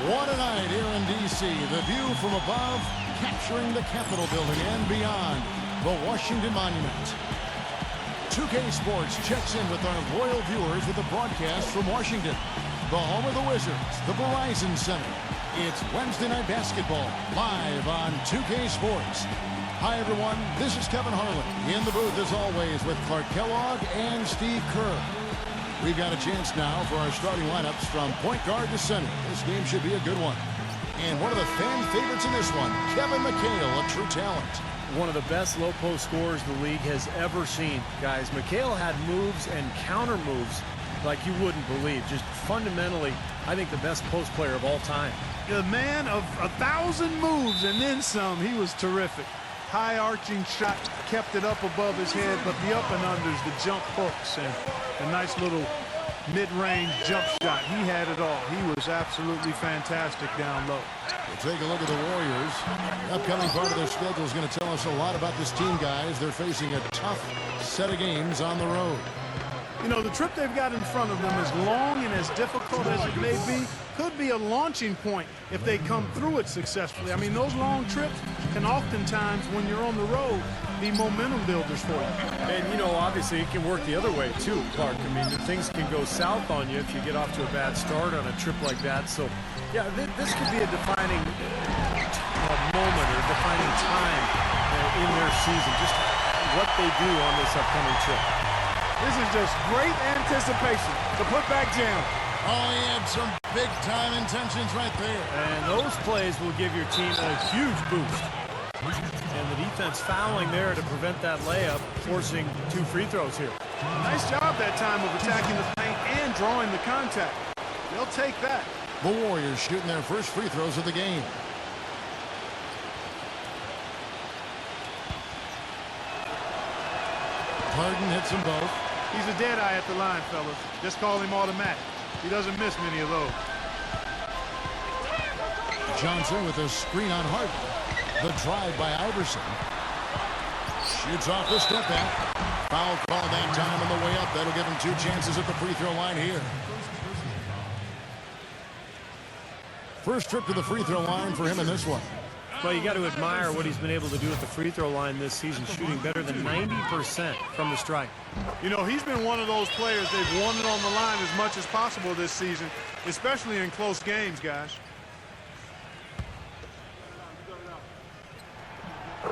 What a night here in D.C. The view from above, capturing the Capitol building and beyond, the Washington Monument. 2K Sports checks in with our loyal viewers with a broadcast from Washington, the home of the Wizards, the Verizon Center. It's Wednesday Night Basketball, live on 2K Sports. Hi, everyone. This is Kevin Harlan, in the booth, as always, with Clark Kellogg and Steve Kerr. We've got a chance now for our starting lineups from point guard to center. This game should be a good one. And one of the fan favorites in this one, Kevin McHale, a true talent. One of the best low post scorers the league has ever seen, guys. McHale had moves and counter moves like you wouldn't believe. Just fundamentally, I think the best post player of all time. The man of 1,000 moves and then some. He was terrific. High arching shot, kept it up above his head, but the up and unders, the jump hooks, and a nice little mid-range jump shot. He had it all. He was absolutely fantastic down low. We'll take a look at the Warriors. The upcoming part of their schedule is going to tell us a lot about this team, guys. They're facing a tough set of games on the road. You know, the trip they've got in front of them, as long and as difficult as it may be, could be a launching point if they come through it successfully. I mean, those long trips can oftentimes, when you're on the road, be momentum builders for you. And, you know, obviously it can work the other way, too, Clark. I mean, things can go south on you if you get off to a bad start on a trip like that. So, yeah, this could be a defining moment or defining time in their season, just what they do on this upcoming trip. This is just great anticipation. The putback jam. Oh, he had some big-time intentions right there. And those plays will give your team a huge boost. And the defense fouling there to prevent that layup, forcing 2 free throws here. Nice job that time of attacking the paint and drawing the contact. They'll take that. The Warriors shooting their first free throws of the game. Harden hits them both. He's a dead eye at the line, fellas. Just call him automatic. He doesn't miss many of those. Johnson with a screen on Harden. The drive by Iverson. Shoots off the step back. Foul call that time on the way up. That'll give him 2 chances at the free throw line here. First trip to the free throw line for him in this one. Well, you got to admire what he's been able to do at the free throw line this season, shooting better than 90% from the strike. You know, he's been one of those players they've wanted on the line as much as possible this season, especially in close games, guys.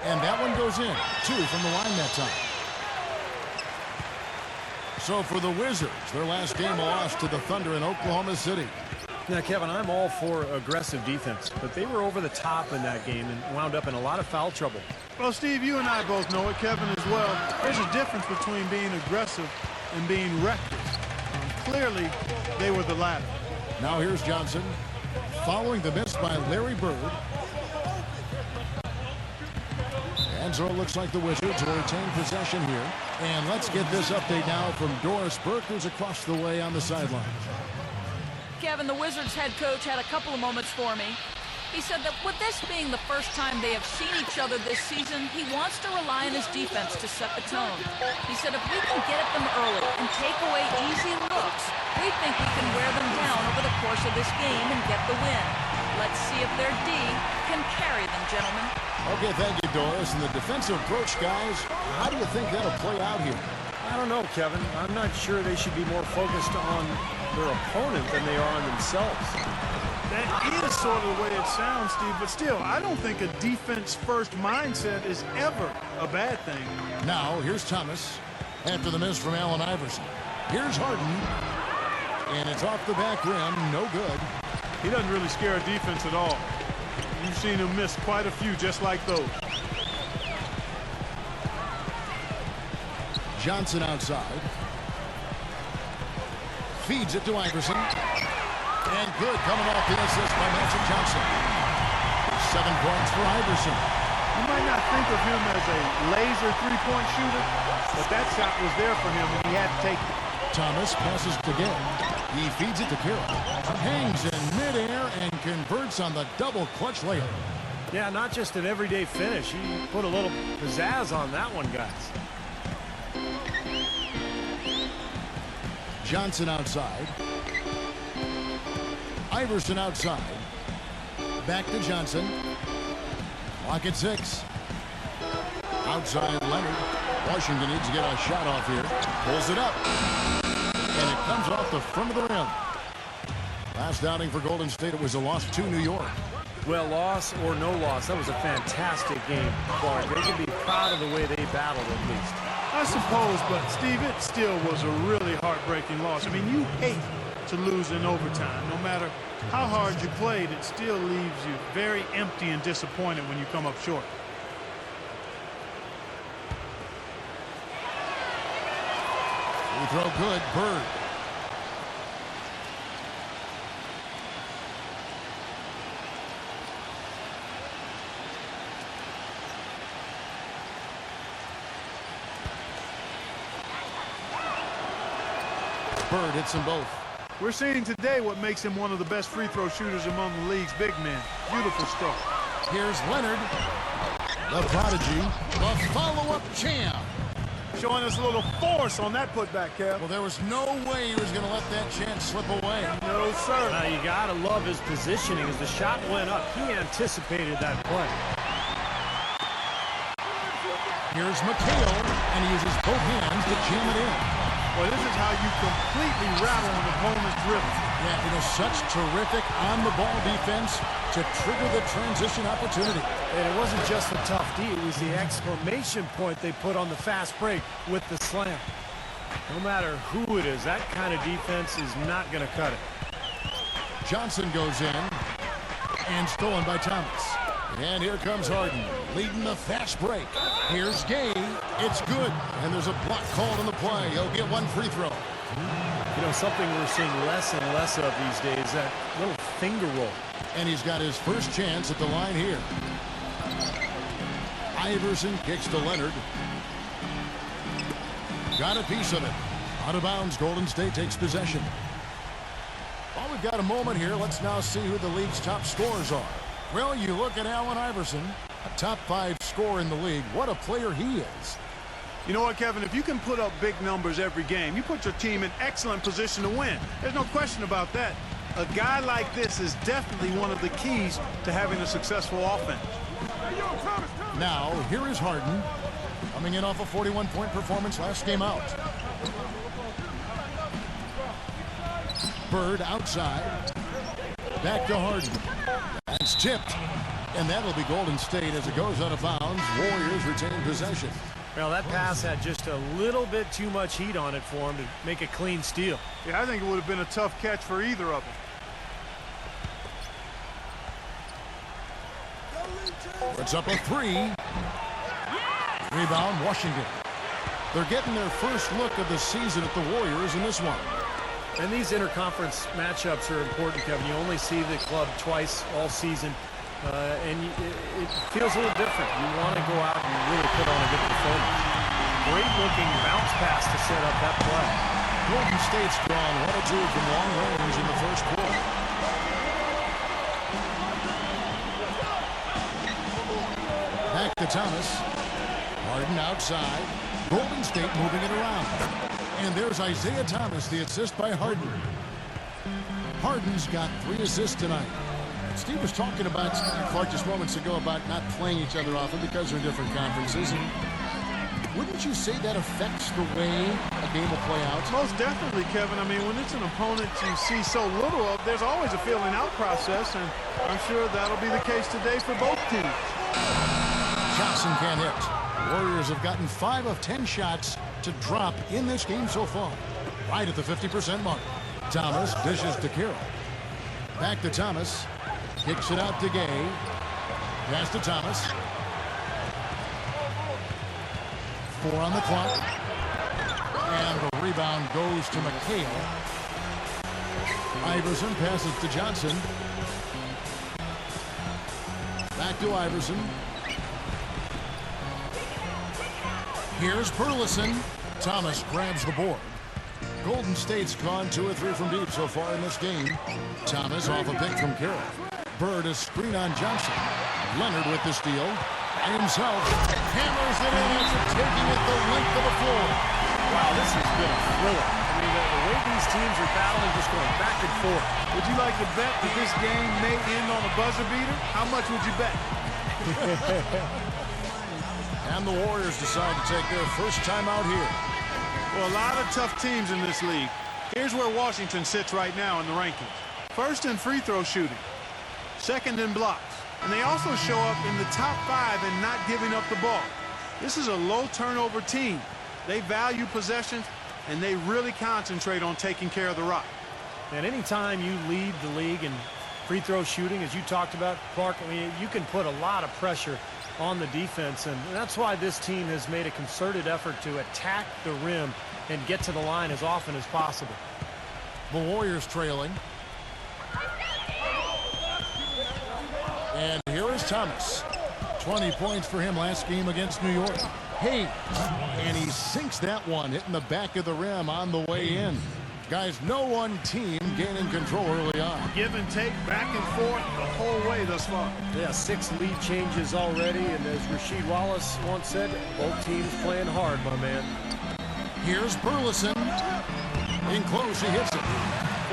And that one goes in. 2 from the line that time. So for the Wizards, their last game lost to the Thunder in Oklahoma City. Now, Kevin, I'm all for aggressive defense, but they were over the top in that game and wound up in a lot of foul trouble. Well, Steve, you and I both know it, Kevin as well. There's a difference between being aggressive and being reckless. Clearly, they were the latter. Now here's Johnson, following the miss by Larry Bird. And so it looks like the Wizards will retain possession here. And let's get this update now from Doris Burke, who's across the way on the sideline. Kevin, the Wizards head coach had a couple of moments for me. He said that with this being the first time they have seen each other this season, he wants to rely on his defense to set the tone. He said if we can get at them early and take away easy looks, we think we can wear them down over the course of this game and get the win. Let's see if their D can carry them, gentlemen. Okay, thank you, Doris. And the defensive approach, guys, how do you think that'll play out here? I don't know, Kevin. I'm not sure they should be more focused on their opponent than they are on themselves. That is sort of the way it sounds, Steve, but still, I don't think a defense-first mindset is ever a bad thing. Now, here's Thomas after the miss from Allen Iverson. Here's Harden, and it's off the back rim, no good. He doesn't really scare a defense at all. You've seen him miss quite a few just like those. Johnson outside. Feeds it to Iverson. And good coming off the assist by Magic Johnson. 7 points for Iverson. You might not think of him as a laser three-point shooter, but that shot was there for him and he had to take it. Thomas passes to Gay. He feeds it to Carroll. Hangs in midair and converts on the double clutch layup. Yeah, not just an everyday finish. He put a little pizzazz on that one, guys. Johnson outside. Iverson outside. Back to Johnson. Clock at 6. Outside Leonard. Washington needs to get a shot off here. Pulls it up. And it comes off the front of the rim. Last outing for Golden State, it was a loss to New York. Well, loss or no loss, that was a fantastic game, Clark. They can be proud of the way they battled at least. I suppose, but Steve, it still was a really heartbreaking loss. I mean, you hate to lose in overtime. No matter how hard you played, it still leaves you very empty and disappointed when you come up short. Free throw good. Bird. Bird hits them both. We're seeing today what makes him one of the best free throw shooters among the league's big men. Beautiful stroke. Here's Leonard. The prodigy. The follow-up champ. Showing us a little force on that putback, Kev. Well, there was no way he was going to let that chance slip away. No, sir. Now, you got to love his positioning. As the shot went up, he anticipated that play. Here's McHale, and he uses both hands to jam it in. Well, this is how you completely rattle an opponent's rhythm. Yeah, it is such terrific on-the-ball defense to trigger the transition opportunity. And it wasn't just the tough D, it was the exclamation point they put on the fast break with the slam. No matter who it is, that kind of defense is not going to cut it. Johnson goes in, and stolen by Thomas. And here comes Harden, leading the fast break. Here's Gay. It's good. And there's a block called on the play. He'll get one free throw. You know, something we're seeing less and less of these days, that little finger roll. And he's got his first chance at the line here. Iverson kicks to Leonard. Got a piece of it. Out of bounds, Golden State takes possession. Well, we've got a moment here. Let's now see who the league's top scorers are. Well, you look at Allen Iverson, a top 5 scorer in the league. What a player he is. You know what, Kevin? If you can put up big numbers every game, you put your team in excellent position to win. There's no question about that. A guy like this is definitely one of the keys to having a successful offense. Now, here is Harden, coming in off a 41-point performance last game out. Bird outside. Back to Harden. That's tipped. And that'll be Golden State as it goes out of bounds. Warriors retain possession. Well, that pass had just a little bit too much heat on it for him to make a clean steal. Yeah, I think it would have been a tough catch for either of them. It's up a 3. Rebound, Washington. They're getting their first look of the season at the Warriors in this one. And these interconference matchups are important, Kevin. You only see the club twice all season, and it feels a little different. You want to go out and really put on a good performance. Great-looking bounce pass to set up that play. Golden State's drawn 1 or 2 from long range in the first quarter. Back to Thomas. Harden outside. Golden State moving it around. And there's Isaiah Thomas, the assist by Harden. Harden's got 3 assists tonight. Steve was talking about, Clark, just moments ago about not playing each other often because they're in different conferences. And wouldn't you say that affects the way a game will play out? Most definitely, Kevin. I mean, when it's an opponent you see so little of, there's always a feeling out process, and I'm sure that'll be the case today for both teams. Johnson can't hit. The Warriors have gotten 5 of 10 shots to drop in this game so far. Right at the 50% mark. Thomas dishes to Carroll. Back to Thomas. Kicks it out to Gay. Pass to Thomas. 4 on the clock. And the rebound goes to McHale. Iverson passes to Johnson. Back to Iverson. Here's Burleson. Thomas grabs the board. Golden State's gone 2 or 3 from deep so far in this game. Thomas off a pick from Carroll. Bird is screen on Johnson. Leonard with the steal. And himself hammers it in after taking it the length of the floor. Wow, this has been a thriller. I mean, the way these teams are battling, just going back and forth. Would you like to bet that this game may end on a buzzer beater? How much would you bet? And the Warriors decide to take their first time out here. Well, a lot of tough teams in this league. Here's where Washington sits right now in the rankings. First in free throw shooting. Second in blocks. And they also show up in the top 5 in not giving up the ball. This is a low turnover team. They value possessions, and they really concentrate on taking care of the rock. And anytime you lead the league in free throw shooting, as you talked about, Clark, I mean, you can put a lot of pressure on the defense, and that's why this team has made a concerted effort to attack the rim and get to the line as often as possible. The Warriors trailing. And here is Thomas. 20 points for him last game against New York. Hayes, and he sinks that one, hitting the back of the rim on the way in. Guys, no one team gaining control early on. Give and take, back and forth the whole way thus far. Yeah, 6 lead changes already, and as Rasheed Wallace once said, both teams playing hard, my man. Here's Burleson. In close, he hits it.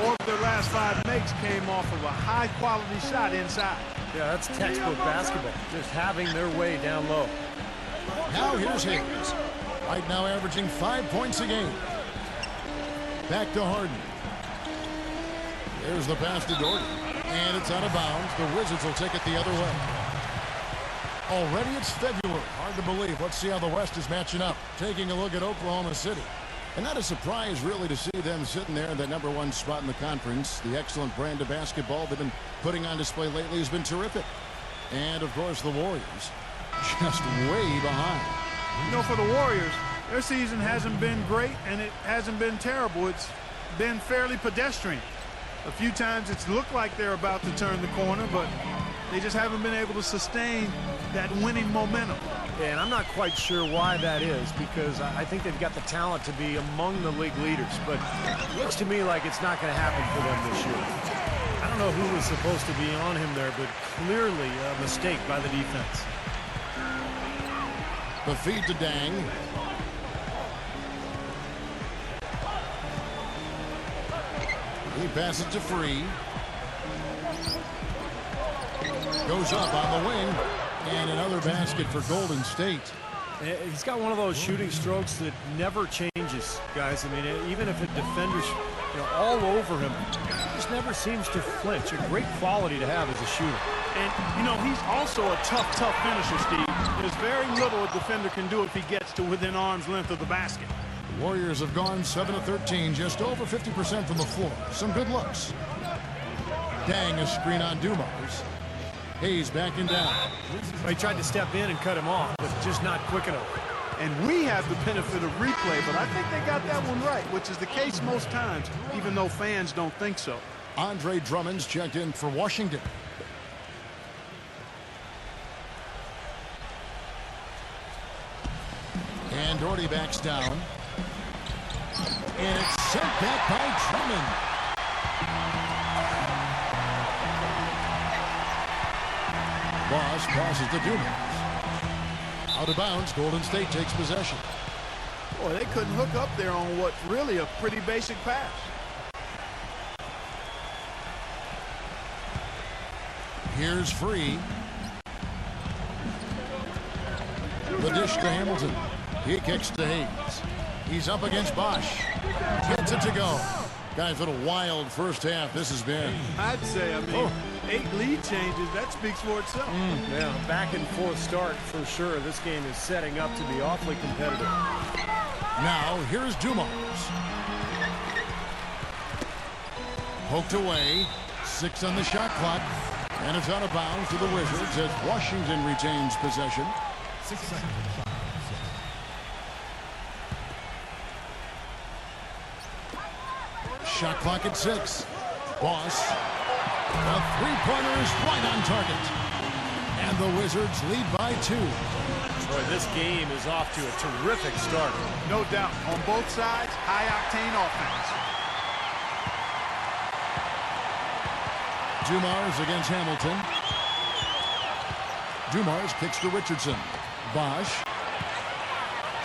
4 of their last 5 makes came off of a high-quality shot inside. Yeah, that's textbook basketball, just having their way down low. Now here's Hayes. Right now averaging 5 points a game. Back to Harden. There's the pass to Doherty. And it's out of bounds. The Wizards will take it the other way. Already it's February. Hard to believe. Let's see how the West is matching up. Taking a look at Oklahoma City. And not a surprise, really, to see them sitting there in the #1 spot in the conference. The excellent brand of basketball they've been putting on display lately has been terrific. And, of course, the Warriors just way behind. You know, for the Warriors, their season hasn't been great, and it hasn't been terrible. It's been fairly pedestrian. A few times it's looked like they're about to turn the corner, but they just haven't been able to sustain that winning momentum. And I'm not quite sure why that is, because I think they've got the talent to be among the league leaders, but it looks to me like it's not going to happen for them this year. I don't know who was supposed to be on him there, but clearly a mistake by the defense. The feed to Dang. He passes to Free. Goes up on the wing. And another basket for Golden State. He's got one of those shooting strokes that never changes, guys. I mean, even if a defender's all over him, he just never seems to flinch. A great quality to have as a shooter. And, he's also a tough finisher, Steve. There's very little a defender can do if he gets to within arm's length of the basket. The Warriors have gone 7 of 13, just over 50% from the floor. Some good looks. Dang, a screen on Dumars. Hayes backing down. He tried to step in and cut him off, but just not quick enough. And we have the benefit of replay, but I think they got that one right, which is the case most times, even though fans don't think so. Andre Drummond's checked in for Washington. And Doherty backs down. And it's sent back by Drummond. Boss passes to Dumars. Out of bounds, Golden State takes possession. Boy, they couldn't hook up there on what's really a pretty basic pass. Here's Free. The dish to Hamilton. He kicks to Hayes. He's up against Bosch. Gets it to go. Guys, what a wild first half this has been. I'd say, 8 lead changes, that speaks for itself. Yeah, back and forth start for sure. This game is setting up to be awfully competitive. Now, here's Dumars. Poked away. 6 on the shot clock. And it's out of bounds to the Wizards as Washington retains possession. 6 seconds. Shot clock at 6. Boss. The three-pointer is right on target. And the Wizards lead by 2. Boy, this game is off to a terrific start. No doubt. On both sides, high-octane offense. Dumars against Hamilton. Dumars kicks to Richardson. Bosch.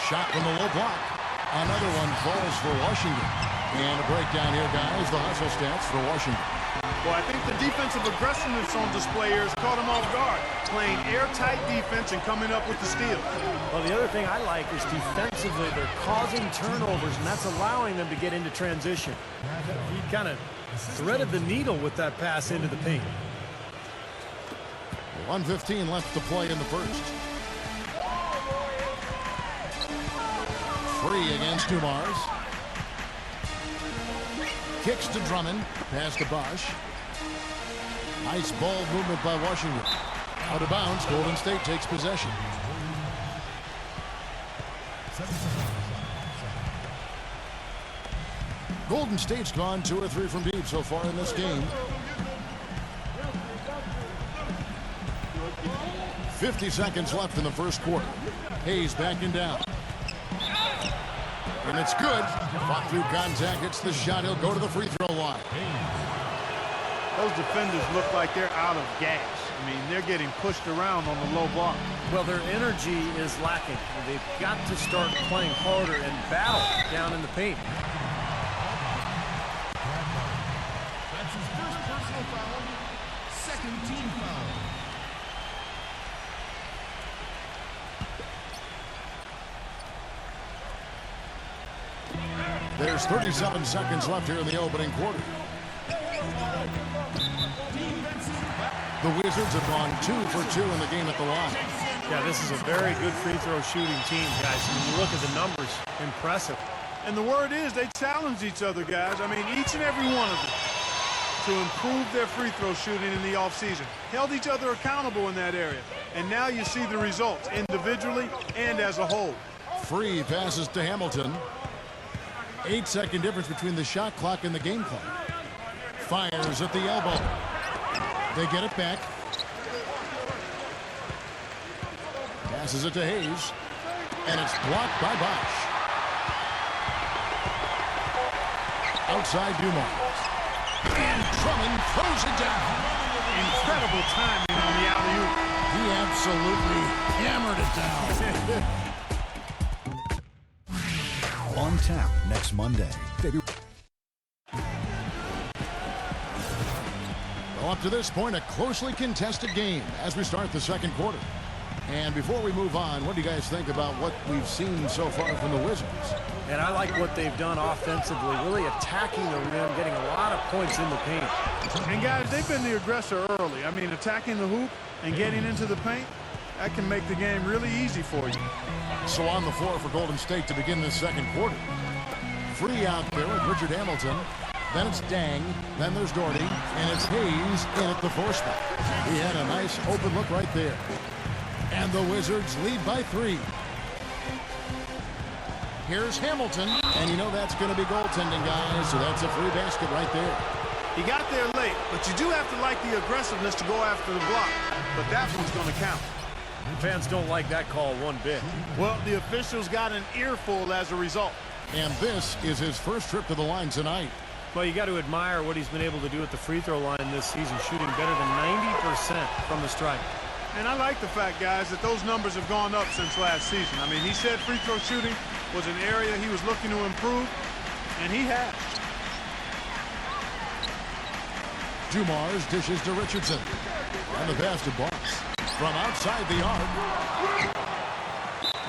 Shot from the low block. Another one falls for Washington. And a breakdown here, guys. The hustle stats for Washington. Well, I think the defensive aggressiveness on display here has caught them off guard. Playing airtight defense and coming up with the steal. Well, the other thing I like is defensively, they're causing turnovers, and that's allowing them to get into transition. He kind of threaded the needle with that pass into the paint. 1:15 left to play in the first. Free against Dumars. Kicks to Drummond. Pass to Bosch. Nice ball movement by Washington. Out of bounds. Golden State takes possession. Golden State's gone 2 or 3 from deep so far in this game. 50 seconds left in the first quarter. Hayes backing down. And it's good. Fought through contact. Hits the shot. He'll go to the free throw line. Those defenders look like they're out of gas. I mean, they're getting pushed around on the low block. Well, their energy is lacking. They've got to start playing harder and battle down in the paint. That's his first personal foul. Second team foul. There's 37 seconds left here in the opening quarter. The Wizards have gone 2 for 2 in the game at the line. Yeah, this is a very good free throw shooting team, guys. When you look at the numbers, impressive. And the word is they challenge each other, guys. I mean, each and every one of them to improve their free throw shooting in the offseason. Held each other accountable in that area. And now you see the results individually and as a whole. Free passes to Hamilton. 8-second difference between the shot clock and the game clock. Fires at the elbow. They get it back. Passes it to Hayes. And it's blocked by Bosch. Outside Dumars. And Drummond throws it down. Incredible timing on the alley-oop. He absolutely hammered it down. On tap next Monday. Well, up to this point, a closely contested game as we start the second quarter. And before we move on, what do you guys think about what we've seen so far from the Wizards? And I like what they've done offensively, really attacking the rim, getting a lot of points in the paint. And, guys, they've been the aggressor early. I mean, attacking the hoop and getting into the paint, that can make the game really easy for you. So on the floor for Golden State to begin this second quarter. Free out there with Richard Hamilton. Then it's Dang. Then there's Doherty. And it's Hayes in at the 4 spot. He had a nice open look right there. And the Wizards lead by 3. Here's Hamilton. And you know that's going to be goaltending, guys. So that's a free basket right there. He got there late, but you do have to like the aggressiveness to go after the block. But that one's going to count. Fans don't like that call one bit. Well, the officials got an earful as a result. And this is his first trip to the line tonight. Well, you got to admire what he's been able to do at the free throw line this season, shooting better than 90% from the stripe. And I like the fact, guys, that those numbers have gone up since last season. I mean, he said free throw shooting was an area he was looking to improve, and he has. Dumars dishes to Richardson. And the pass to Bosch. From outside the arc.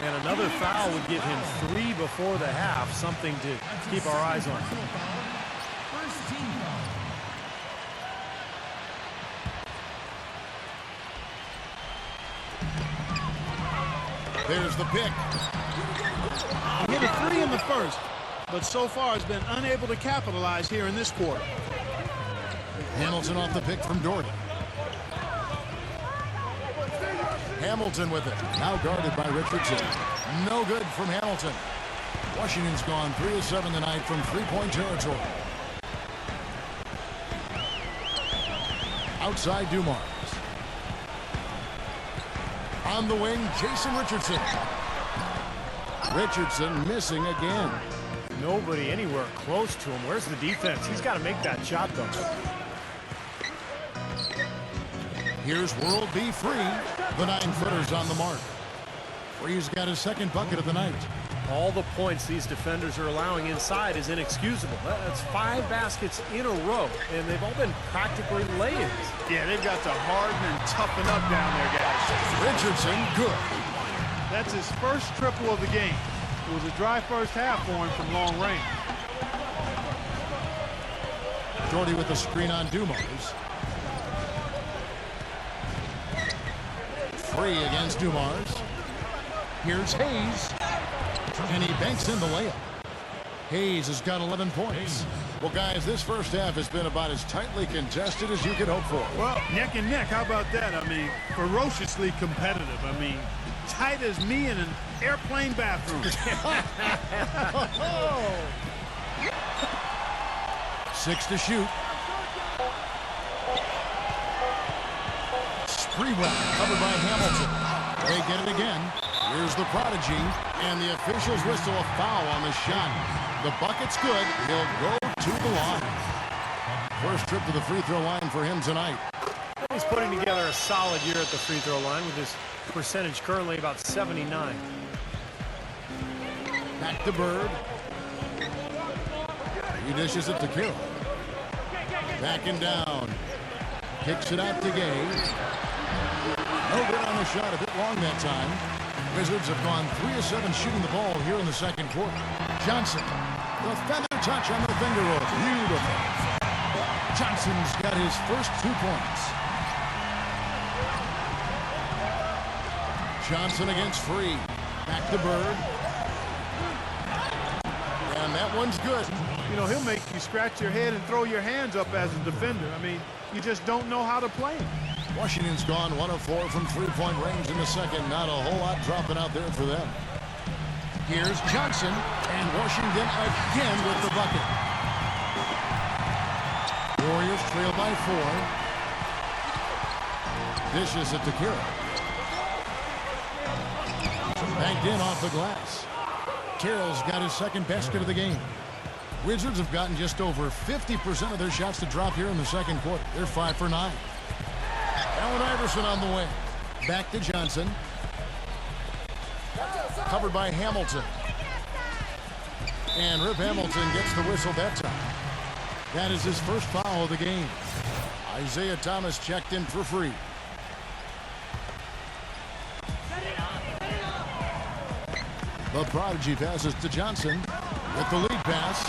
And another foul would give him 3 before the half, something to keep our eyes on. First team foul. There's the pick. He hit a 3 in the first, but so far has been unable to capitalize here in this quarter. Hamilton off the pick from Doherty. Hamilton with it. Now guarded by Richardson. No good from Hamilton. Washington's gone 3 of 7 tonight from three-point territory. Outside Dumars. On the wing, Jason Richardson. Richardson missing again. Nobody anywhere close to him. Where's the defense? He's got to make that shot, though. Here's World B. Free. The 9-footer's on the mark. Free's got his second bucket of the night. All the points these defenders are allowing inside is inexcusable. That's 5 baskets in a row, and they've all been practically lay-ins. Yeah, they've got to harden and toughen up down there, guys. Richardson, good. That's his first triple of the game. It was a dry first half for him from long range. Doherty with the screen on Dumars. Free against Dumars. Here's Hayes. And he banks in the layup. Hayes has got 11 points. Well, guys, this first half has been about as tightly contested as you could hope for. Well, neck and neck, how about that? I mean, ferociously competitive. I mean, tight as me in an airplane bathroom. 6 to shoot. Sprewell covered by Hamilton. They get it again. Here's the prodigy, and the officials whistle a foul on the shot. The bucket's good. He'll go to the line. First trip to the free throw line for him tonight. He's putting together a solid year at the free throw line with his percentage currently about 79. Back to Bird. He dishes it to Carroll. Backing down. Kicks it out to Gay. No good on the shot. A bit long that time. Wizards have gone 3 of 7 shooting the ball here in the second quarter. Johnson, the feather touch on the finger roll. Beautiful. Johnson's got his first 2 points. Johnson against Free. Back to Bird. And that one's good. You know, he'll make you scratch your head and throw your hands up as a defender. I mean, you just don't know how to play him. Washington's gone 1 of 4 from three-point range in the second. Not a whole lot dropping out there for them. Here's Johnson, and Washington again with the bucket. Warriors trail by 4. Dishes it to Carroll. Banked in off the glass. Carroll's got his second basket of the game. Wizards have gotten just over 50% of their shots to drop here in the second quarter. They're 5 for 9. Allen Iverson on the way. Back to Johnson. Covered by Hamilton. And Rip Hamilton gets the whistle that time. That is his first foul of the game. Isaiah Thomas checked in for Free. The prodigy passes to Johnson with the lead pass.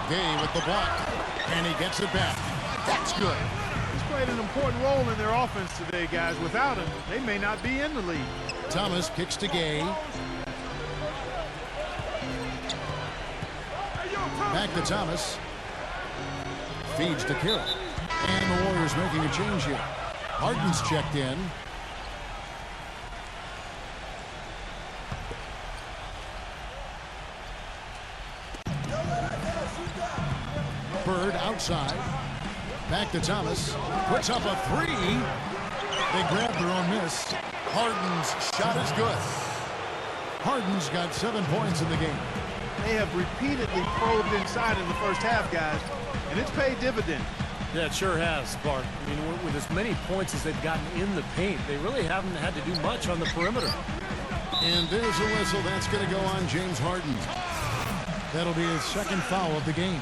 Gay with the block. And he gets it back. That's good. He's played an important role in their offense today, guys. Without him, they may not be in the lead. Thomas kicks to Gay. Back to Thomas. Feeds to Carroll. And the Warriors making a change here. Harden's checked in. Bird outside. Back to Thomas. Puts up a 3. They grab their own miss. Harden's shot is good. Harden's got 7 points in the game. They have repeatedly probed inside in the first half, guys, and it's paid dividends. Yeah, it sure has, Clark. I mean, with as many points as they've gotten in the paint, they really haven't had to do much on the perimeter. And there's a whistle. That's going to go on James Harden. That'll be his second foul of the game.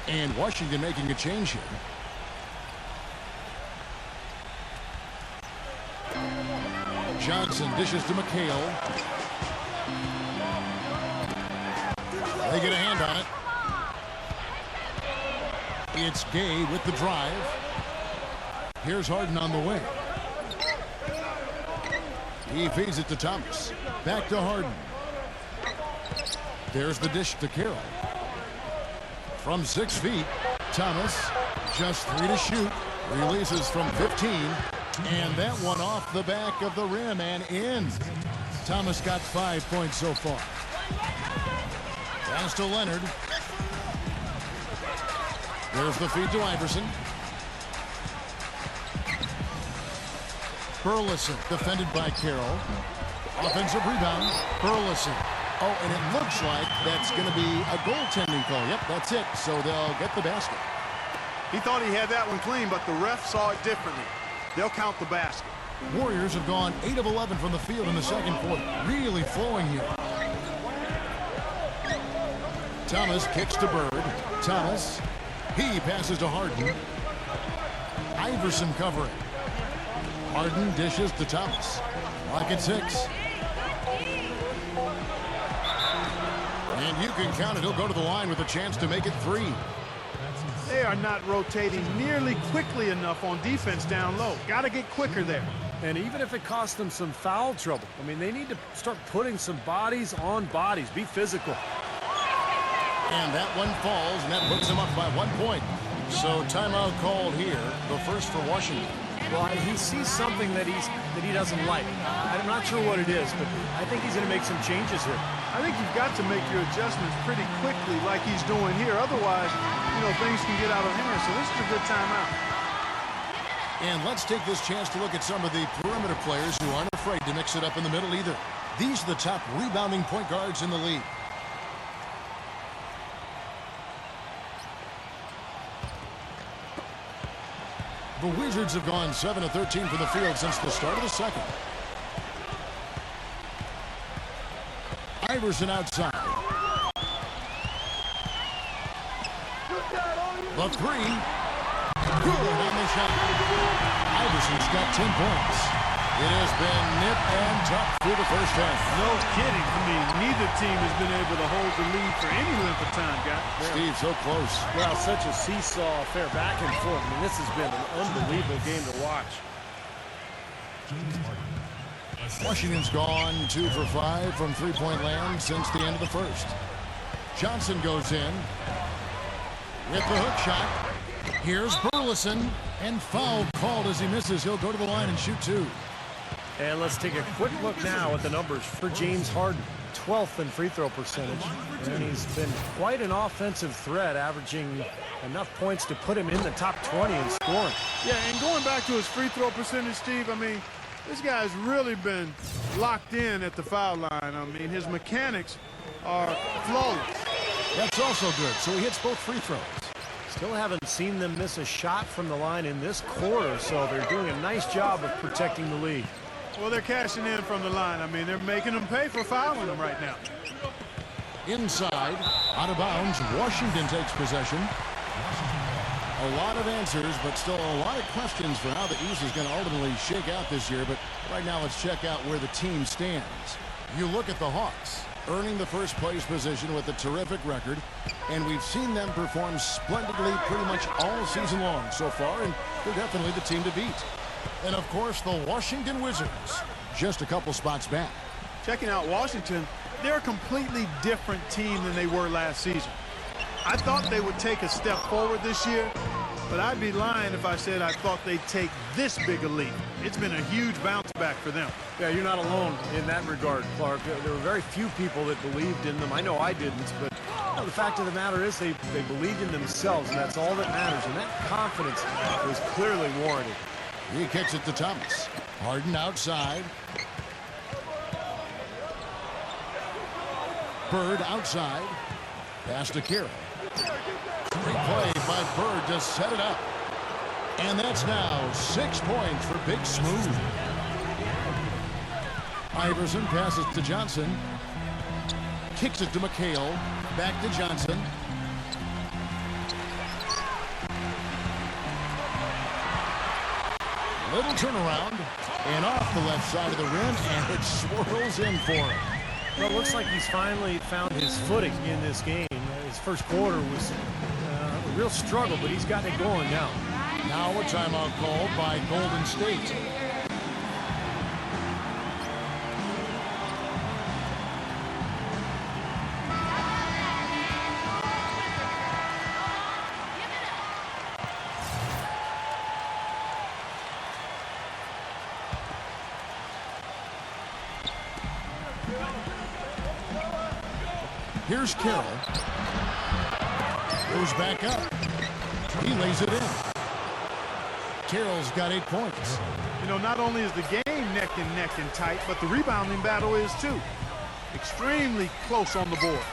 And Washington making a change here. Johnson dishes to McHale. They get a hand on it. It's Gay with the drive. Here's Harden on the wing. He feeds it to Thomas. Back to Harden. There's the dish to Carroll. From 6 feet, Thomas, just 3 to shoot. Releases from 15. And that one off the back of the rim and in. Thomas got 5 points so far. Pass to Leonard. There's the feed to Iverson. Burleson defended by Carroll. Offensive rebound. Burleson. Oh, and it looks like that's going to be a goaltending call. Yep, that's it. So they'll get the basket. He thought he had that one clean, but the ref saw it differently. They'll count the basket. Warriors have gone 8 of 11 from the field in the second quarter. Really flowing here. Thomas kicks to Bird. Thomas. He passes to Harden. Iverson covering. Harden dishes to Thomas. Lock at 6. And you can count it. He'll go to the line with a chance to make it 3. They are not rotating nearly quickly enough on defense down low. Got to get quicker there. And even if it costs them some foul trouble, I mean, they need to start putting some bodies on bodies. Be physical. And that one falls, and that puts him up by 1 point. So timeout called here, the first for Washington. Well, he sees something that he doesn't like. I'm not sure what it is, but I think he's going to make some changes here. I think you've got to make your adjustments pretty quickly like he's doing here. Otherwise, things can get out of hand. So this is a good timeout. And let's take this chance to look at some of the perimeter players who aren't afraid to mix it up in the middle either. These are the top rebounding point guards in the league. The Wizards have gone 7 of 13 from the field since the start of the second. Iverson outside. The 3. Good on the shot. Iverson's got 10 points. It has been nip and tuck through the first half. No kidding. I mean, neither team has been able to hold the lead for any length of time, guys. Steve, so close. Well, such a seesaw affair, back and forth. I mean, this has been an unbelievable game to watch. Washington's gone 2 for 5 from three-point land since the end of the first. Johnson goes in with the hook shot. Here's Burleson, and foul called as he misses. He'll go to the line and shoot 2. And let's take a quick look now at the numbers for James Harden. 12th in free throw percentage. And he's been quite an offensive threat, averaging enough points to put him in the top 20 in scoring. Yeah, and going back to his free throw percentage, Steve, I mean, this guy's really been locked in at the foul line. I mean, his mechanics are flawless. That's also good. So he hits both free throws. Still haven't seen them miss a shot from the line in this quarter, so they're doing a nice job of protecting the lead. Well, they're cashing in from the line. I mean, they're making them pay for fouling them right now. Inside, out of bounds, Washington takes possession. A lot of answers, but still a lot of questions for how the East is going to ultimately shake out this year. But right now, let's check out where the team stands. You look at the Hawks, earning the first place position with a terrific record, and we've seen them perform splendidly pretty much all season long so far, and they're definitely the team to beat. And of course, the Washington Wizards, just a couple spots back. Checking out Washington, they're a completely different team than they were last season. I thought they would take a step forward this year, but I'd be lying if I said I thought they'd take this big a leap. It's been a huge bounce back for them. Yeah, you're not alone in that regard, Clark. There were very few people that believed in them. I know I didn't, but the fact of the matter is they believed in themselves, and that's all that matters. And that confidence was clearly warranted. He kicks it to Thomas. Harden outside. Bird outside. Pass to Carroll. Great play by Bird to set it up. And that's now 6 points for Big Smooth. Iverson passes to Johnson. Kicks it to McHale. Back to Johnson. Little turnaround. And off the left side of the rim. And it swirls in for him. Well, it looks like he's finally found his footing in this game. His first quarter was a real struggle, but he's gotten it going now. Now a timeout called by Golden State. Here's Carroll. Goes back up. He lays it in. Carroll's got 8 points. You know, not only is the game neck and tight, but the rebounding battle is too. Extremely close on the board.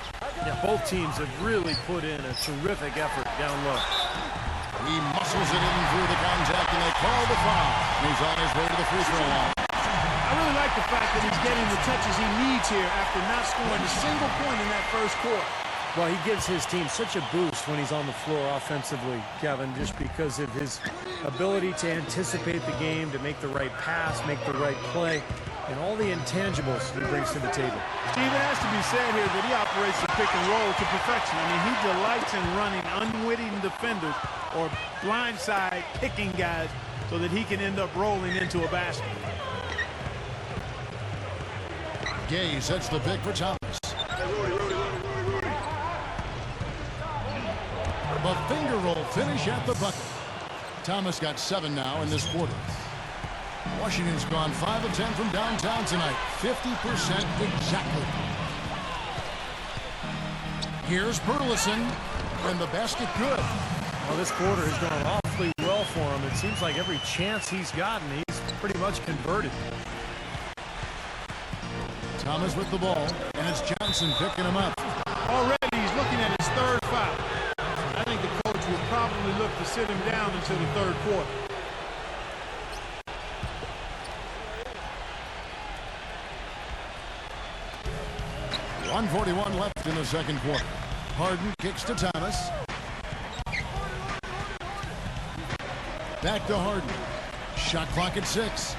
Yeah, both teams have really put in a terrific effort down low. He muscles it in through the contact, and they call the foul. He's on his way to the free throw line. I really like the fact that he's getting the touches he needs here after not scoring a single point in that first quarter. Well, he gives his team such a boost when he's on the floor offensively, Kevin, just because of his ability to anticipate the game, to make the right pass, make the right play, and all the intangibles he brings to the table. Steve, it has to be said here that he operates the pick and roll to perfection. I mean, he delights in running unwitting defenders or blindside picking guys so that he can end up rolling into a basket. Gay sets the pick for Thomas. The finger roll finish at the bucket. Thomas got 7 now in this quarter. Washington's gone 5 of 10 from downtown tonight. 50% exactly. Here's Burleson, and the basket good. Well, this quarter has gone awfully well for him. It seems like every chance he's gotten, he's pretty much converted. Thomas with the ball, and it's Johnson picking him up. Already he's looking at his third foul. I think the coach will probably look to sit him down until the third quarter. .141 left in the second quarter. Harden kicks to Thomas. Back to Harden. Shot clock at 6.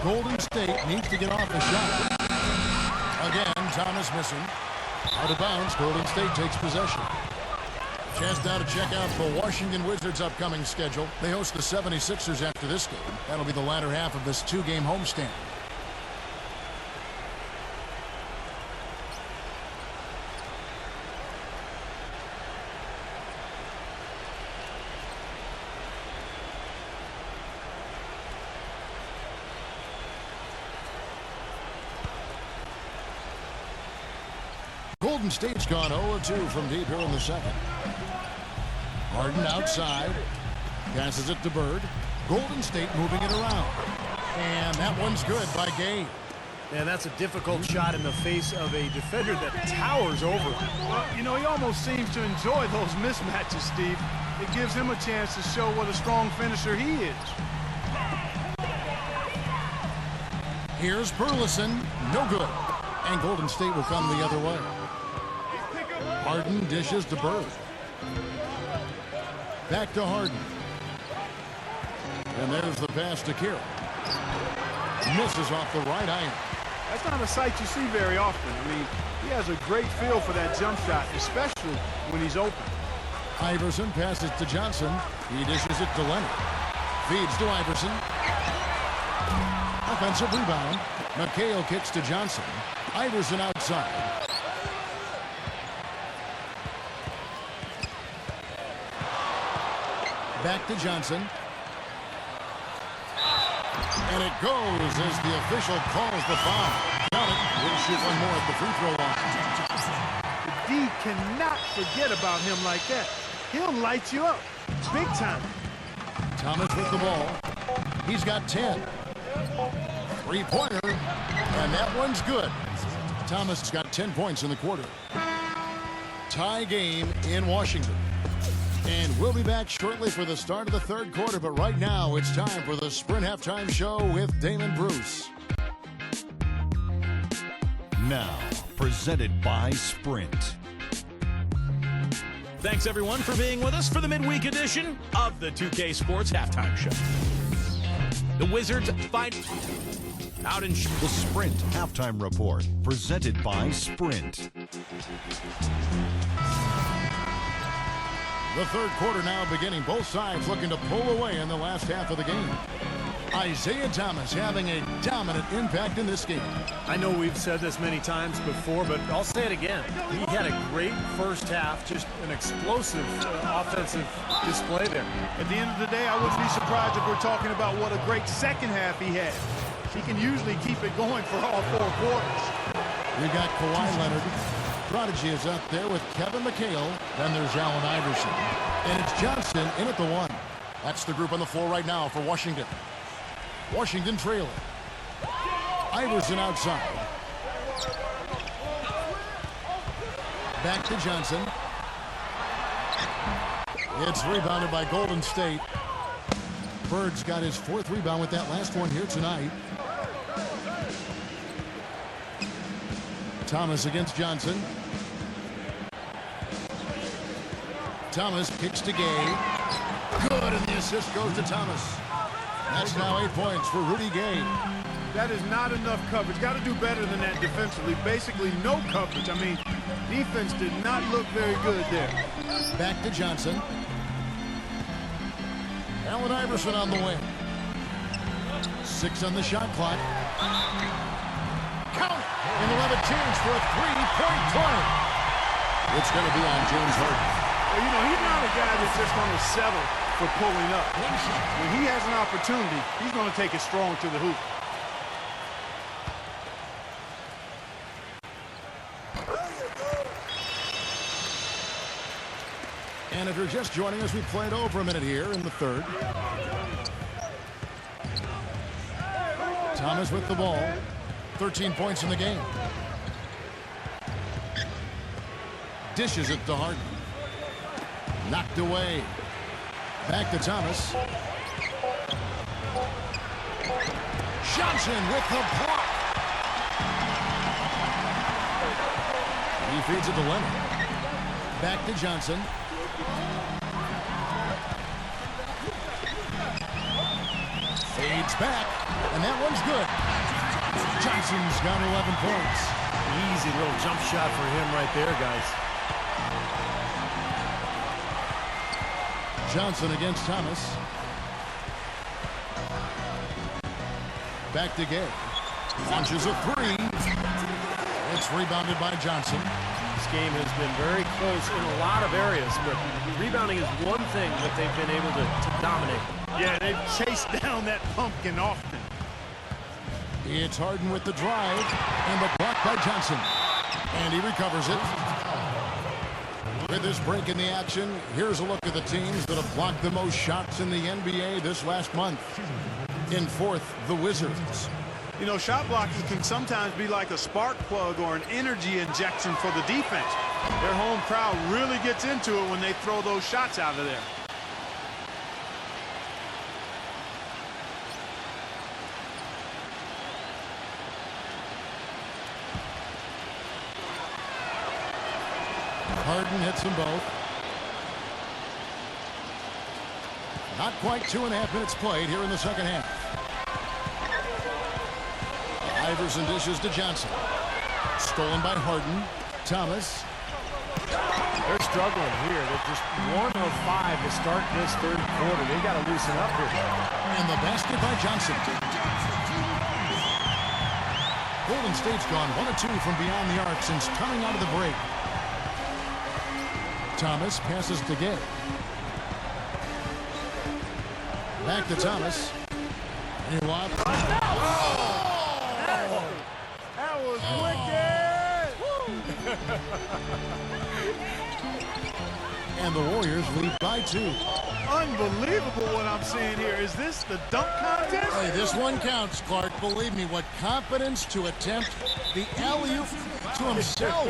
Golden State needs to get off the shot. Again, Thomas missing. Out of bounds, Golden State takes possession. Chance now to check out the Washington Wizards' upcoming schedule. They host the 76ers after this game. That'll be the latter half of this 2-game homestand. Golden State's gone 0-2 from deep here in the second. Harden outside. Passes it to Bird. Golden State moving it around. And that one's good by Gay. And that's a difficult shot in the face of a defender that towers over him. Well, you know, he almost seems to enjoy those mismatches, Steve. It gives him a chance to show what a strong finisher he is. Here's Burleson. No good. And Golden State will come the other way. Harden dishes to Bird. Back to Harden. And there's the pass to Carroll. Misses off the right iron. That's not a sight you see very often. I mean, he has a great feel for that jump shot, especially when he's open. Iverson passes to Johnson. He dishes it to Leonard. Feeds to Iverson. Offensive rebound. McHale kicks to Johnson. Iverson outside. Back to Johnson. And it goes as the official calls the foul. Got it. We'll shoot one more at the free throw line. The D cannot forget about him like that. He'll light you up big time. Thomas with the ball. He's got 10. Three-pointer. And that one's good. Thomas has got 10 points in the quarter. Tie game in Washington. And we'll be back shortly for the start of the third quarter. But right now, it's time for the Sprint Halftime Show with Damon Bruce. Now, presented by Sprint. Thanks, everyone, for being with us for the midweek edition of the 2K Sports Halftime Show. The Wizards fight out in... The Sprint Halftime Report, presented by Sprint. The third quarter now beginning. Both sides looking to pull away in the last half of the game. Isaiah Thomas having a dominant impact in this game. I know we've said this many times before, but I'll say it again. He had a great first half, just an explosive offensive display there. At the end of the day, I wouldn't be surprised if we're talking about what a great second half he had. He can usually keep it going for all 4 quarters. We've got Kawhi Leonard. Prodigy is up there with Kevin McHale. Then there's Allen Iverson. And it's Johnson in at the 1. That's the group on the floor right now for Washington. Washington trailing. Iverson outside. Back to Johnson. It's rebounded by Golden State. Bird's got his 4th rebound with that last one here tonight. Thomas against Johnson. Thomas kicks to Gay. Good, and the assist goes to Thomas. That's now 8 points for Rudy Gay. That is not enough coverage. Got to do better than that defensively. Basically no coverage. I mean, defense did not look very good there. Back to Johnson. Allen Iverson on the wing. 6 on the shot clock. Count it. And we'll have a chance for a three-point play. It's going to be on James Harden. Well, you know, he's not a guy that's just going to settle for pulling up. When he has an opportunity, he's going to take it strong to the hoop. And if you're just joining us, we played over a minute here in the third. Thomas with the ball. 13 points in the game. Dishes it to Harden. Knocked away. Back to Thomas. Johnson with the block. He feeds it to Leonard. Back to Johnson. Fades back, and that one's good. Johnson's got 11 points. Easy little jump shot for him right there, guys. Johnson against Thomas. Back to Gay. Launches a three. It's rebounded by Johnson. This game has been very close in a lot of areas, but rebounding is one thing that they've been able to dominate. Yeah, they've chased down that pumpkin often. It's Harden with the drive, and the block by Johnson. And he recovers it. With this break in the action, here's a look at the teams that have blocked the most shots in the NBA this last month. In fourth, the Wizards. You know, shot blocking can sometimes be like a spark plug or an energy injection for the defense. Their home crowd really gets into it when they throw those shots out of there. Harden hits them both. Not quite 2.5 minutes played here in the second half. Iverson dishes to Johnson. Stolen by Harden. Thomas. They're struggling here. They're just 1 of 5 to start this third quarter. They got to loosen up here. And the basket by Johnson. Golden State's gone 1 of 2 from beyond the arc since coming out of the break. Thomas passes to Gay. Back to Thomas. And he lobs. That was wicked! And the Warriors lead by 2. Unbelievable what I'm seeing here. Is this the dunk contest? Hey, this one counts, Clark. Believe me, what confidence to attempt the alley-oop to himself.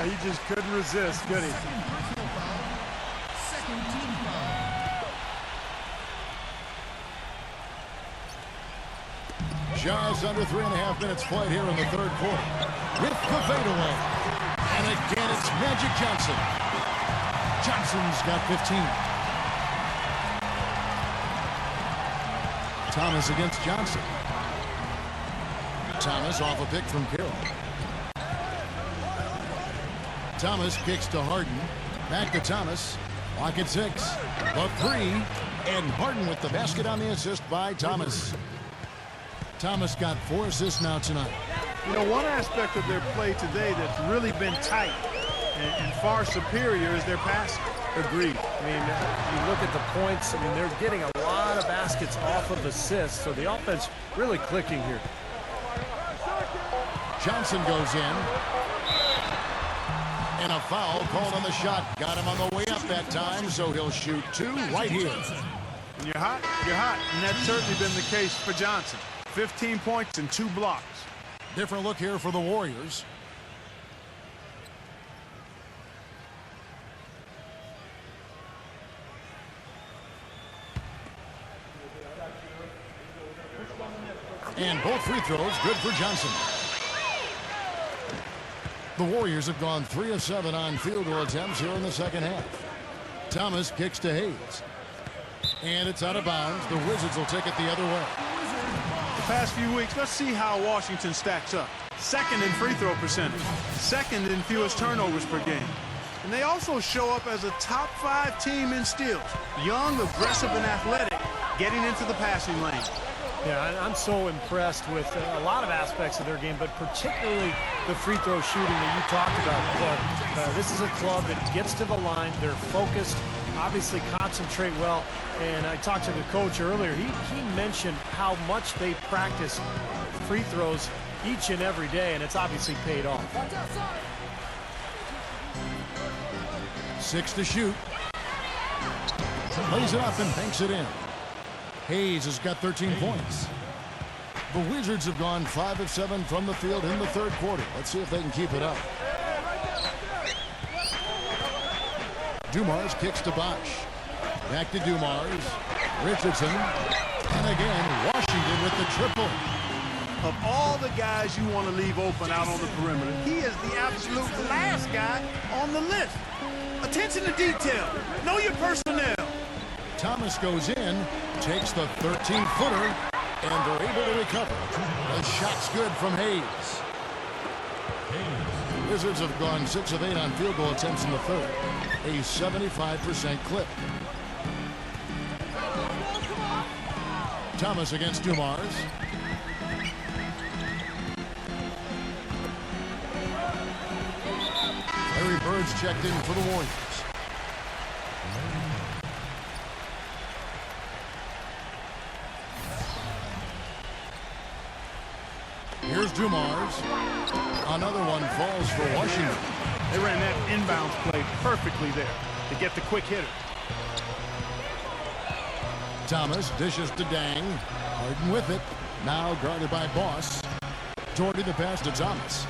He just couldn't resist, could he? Second team foul. Just under 3.5 minutes played here in the third quarter. With the fadeaway. And again, it's Magic Johnson. Johnson's got 15. Thomas against Johnson. Thomas off a pick from Carroll. Thomas kicks to Harden. Back to Thomas. Clock at 6. The three. And Harden with the basket on the assist by Thomas. Thomas got 4 assists now tonight. You know, one aspect of their play today that's really been tight and far superior is their passing. Agreed. I mean, you look at the points, I mean, they're getting a lot of baskets off of assists, so the offense really clicking here. Johnson goes in. And a foul called on the shot. Got him on the way up that time, so he'll shoot 2 right here. When you're hot, you're hot. And that's certainly been the case for Johnson. 15 points and 2 blocks. Different look here for the Warriors. And both free throws good for Johnson. The Warriors have gone 3 of 7 on field goal attempts here in the second half. Thomas kicks to Hayes. And it's out of bounds. The Wizards will take it the other way. The past few weeks, let's see how Washington stacks up. Second in free throw percentage. Second in fewest turnovers per game. And they also show up as a top 5 team in steals. Young, aggressive, and athletic, getting into the passing lane. Yeah, I'm so impressed with a lot of aspects of their game, but particularly the free throw shooting that you talked about, Clark. This is a club that gets to the line. They're focused, obviously concentrate well. And I talked to the coach earlier. He mentioned how much they practice free throws each and every day, and it's obviously paid off. 6 to shoot. Lays it up and banks it in. Hayes has got 13 points. The Wizards have gone 5 of 7 from the field in the third quarter. Let's see if they can keep it up. Dumars kicks to Bosch. Back to Dumars. Richardson. And again, Washington with the triple. Of all the guys you want to leave open out on the perimeter, he is the absolute last guy on the list. Attention to detail. Know your personnel. Thomas goes in, takes the 13-footer, and they're able to recover. The shot's good from Hayes. The Wizards have gone 6 of 8 on field goal attempts in the third. A 75% clip. Thomas against Dumars. Larry Bird's checked in for the Warriors. Here's Dumars. Another one falls for Washington. They ran that inbounds play perfectly there to get the quick hitter. Thomas dishes to Dang. Harden with it. Now guarded by Boss. Doherty the pass to Thomas.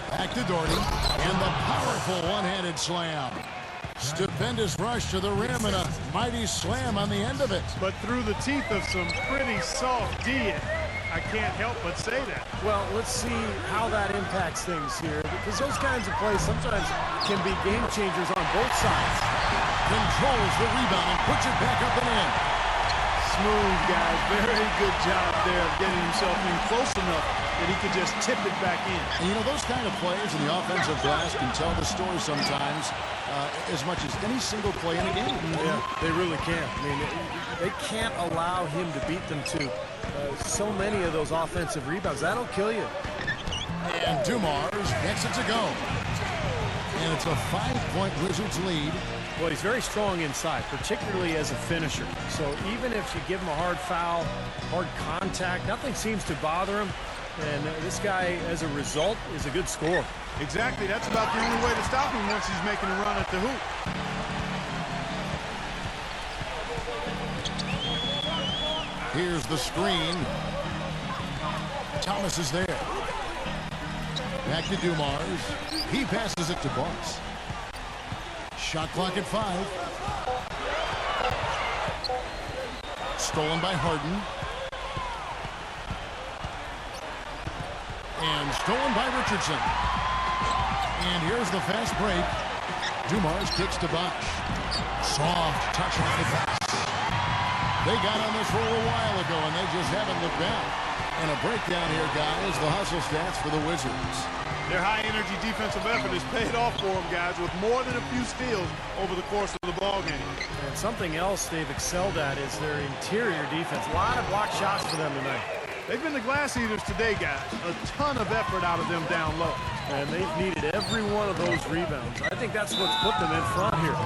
Back to Doherty. And the powerful one-handed slam. Stupendous rush to the rim and a mighty slam on the end of it. But through the teeth of some pretty soft D. I can't help but say that. Well, let's see how that impacts things here, because those kinds of plays sometimes can be game changers on both sides. Controls the rebound and puts it back up and in. Smooth, guys. Very good job there of getting himself in close enough that he could just tip it back in. And you know, those kind of plays in the offensive glass can tell the story sometimes as much as any single play in a game. Yeah, they really can. I mean, they can't allow him to beat them to so many of those offensive rebounds. That'll kill you. And Dumars gets it to go. And it's a 5-point Wizards lead. Well, he's very strong inside, particularly as a finisher. So even if you give him a hard foul, hard contact, nothing seems to bother him. And this guy, as a result, is a good scorer. Exactly. That's about the only way to stop him once he's making a run at the hoop. Here's the screen. Thomas is there. Back to Dumars. He passes it to Boss. Shot clock at 5. Stolen by Harden. And stolen by Richardson. And here's the fast break. Dumars kicks to Bosch. Soft touch off the pass. They got on this roll a while ago, and they just haven't looked back. And a breakdown here, guys. The hustle stats for the Wizards. Their high-energy defensive effort has paid off for them, guys, with more than a few steals over the course of the ballgame. And something else they've excelled at is their interior defense. A lot of blocked shots for them tonight. They've been the glass eaters today, guys. A ton of effort out of them down low. And they've needed every one of those rebounds. I think that's what's put them in front here.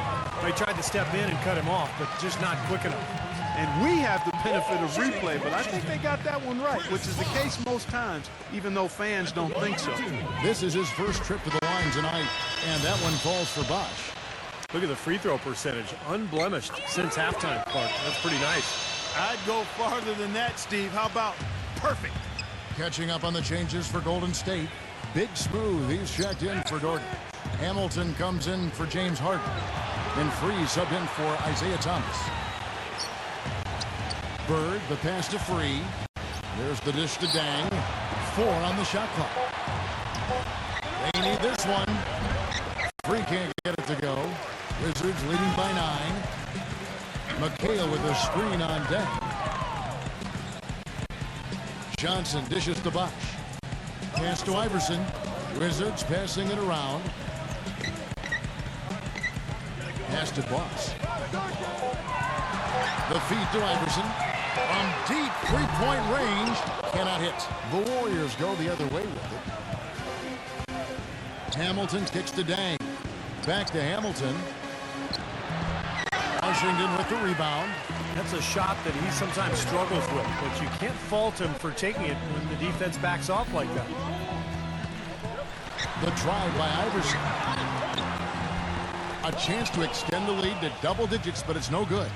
They tried to step in and cut him off, but just not quick enough. And we have the benefit of replay, but I think they got that one right, which is the case most times, even though fans don't think so. This is his first trip to the line tonight, and that one falls for Bosch. Look at the free throw percentage. Unblemished since halftime, Clark. That's pretty nice. I'd go farther than that, Steve. How about perfect? Catching up on the changes for Golden State. Big Smooth, he's checked in for Doherty. Hamilton comes in for James Harden. And Free subbed in for Isaiah Thomas. Bird, the pass to Free. There's the dish to Dang. 4 on the shot clock. They need this Hits one. Free can't get it to go. Wizards leading by 9. McHale with a screen on deck. Johnson dishes to Bosch. Pass to Iverson. Wizards passing it around. Pass to Boss. The feed to Iverson. From deep three-point range. Cannot hit. The Warriors go the other way with it. Hamilton kicks to Dang. Back to Hamilton. Washington with the rebound. That's a shot that he sometimes struggles with, but you can't fault him for taking it when the defense backs off like that. The drive by Iverson. A chance to extend the lead to double digits, but it's no good.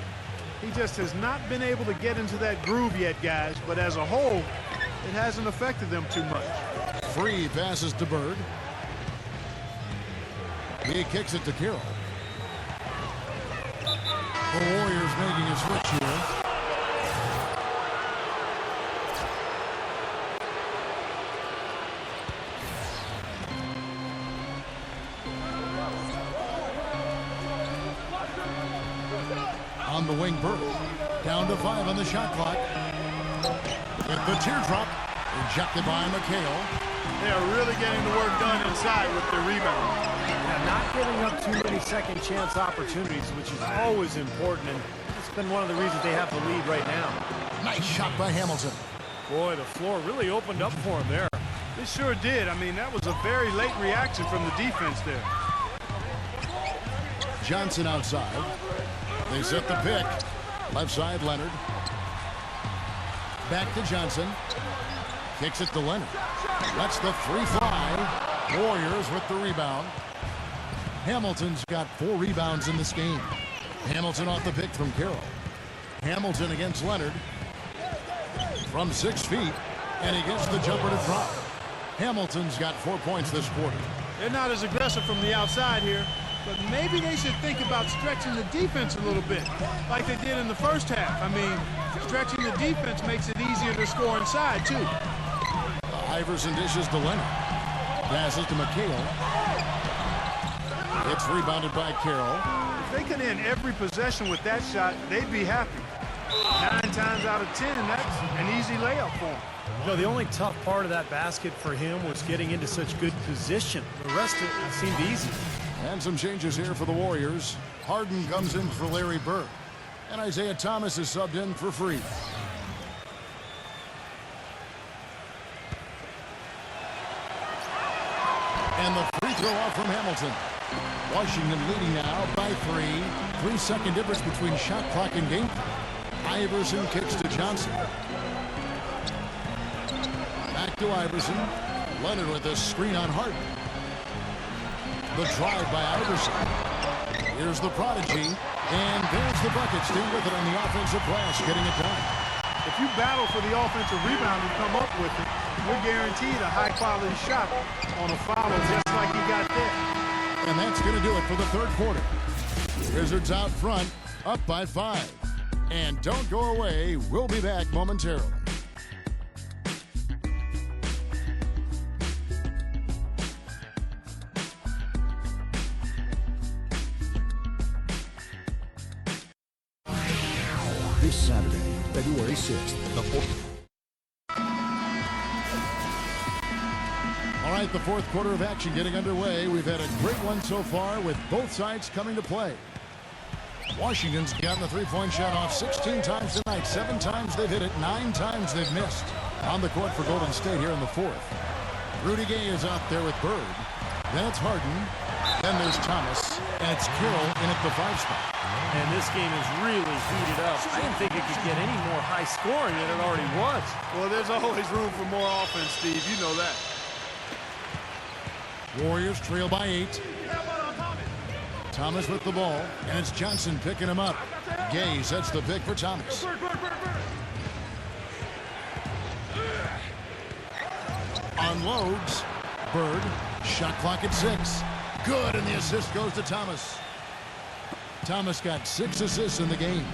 He just has not been able to get into that groove yet, guys, but as a whole, it hasn't affected them too much. Free passes to Bird. He kicks it to Carroll. The Warriors making a switch here. On the wing, Bird. Down to 5 on the shot clock. With the teardrop, rejected by McHale. They are really getting the work done inside with their rebound. Yeah, not giving up too many second chance opportunities, which is always important, and it's been one of the reasons they have the lead right now. Nice shot by Hamilton. Boy, the floor really opened up for him there. It sure did. I mean, that was a very late reaction from the defense there. Johnson outside. They set the pick. Left side, Leonard. Back to Johnson. Kicks it to Leonard. That's the free fly. Warriors with the rebound. Hamilton's got 4 rebounds in this game. Hamilton off the pick from Carroll. Hamilton against Leonard. From 6 feet. And he gets the jumper to drop. Hamilton's got 4 points this quarter. They're not as aggressive from the outside here, but maybe they should think about stretching the defense a little bit, like they did in the first half. I mean, stretching the defense makes it easier to score inside, too. Iverson dishes to Leonard. Passes to McHale. It's rebounded by Carroll. If they can end every possession with that shot, they'd be happy. 9 times out of 10, that's an easy layup for them. You know, the only tough part of that basket for him was getting into such good position. The rest of it seemed easy. And some changes here for the Warriors. Harden comes in for Larry Bird. And Isaiah Thomas is subbed in for Free. And the free throw off from Hamilton. Washington leading now by 3. 3-second difference between shot clock and game clock. Iverson kicks to Johnson. Back to Iverson. Leonard with a screen on Harden. The drive by Iverson. Here's the prodigy. And there's the bucket. Stay with it on the offensive glass, getting it done. If you battle for the offensive rebound and come up with it, you're guaranteed a high-quality shot on a foul just like you got there. And that's going to do it for the third quarter. Wizards out front, up by 5. And don't go away. We'll be back momentarily. This Saturday, February 6th, the All right, the fourth quarter of action getting underway. We've had a great one so far with both sides coming to play. Washington's gotten the three-point shot off 16 times tonight. 7 times they've hit it, 9 times they've missed. On the court for Golden State here in the fourth. Rudy Gay is out there with Bird. Then it's Harden. Then there's Thomas. And it's Carroll in at the 5 spot. And this game is really heated up. I didn't think it could get any more high scoring than it already was. Well, there's always room for more offense, Steve. You know that. Warriors trail by 8. Thomas with the ball, and it's Johnson picking him up. Gay sets the pick for Thomas. Unloads. Bird, shot clock at 6. Good, and the assist goes to Thomas. Thomas got 6 assists in the game.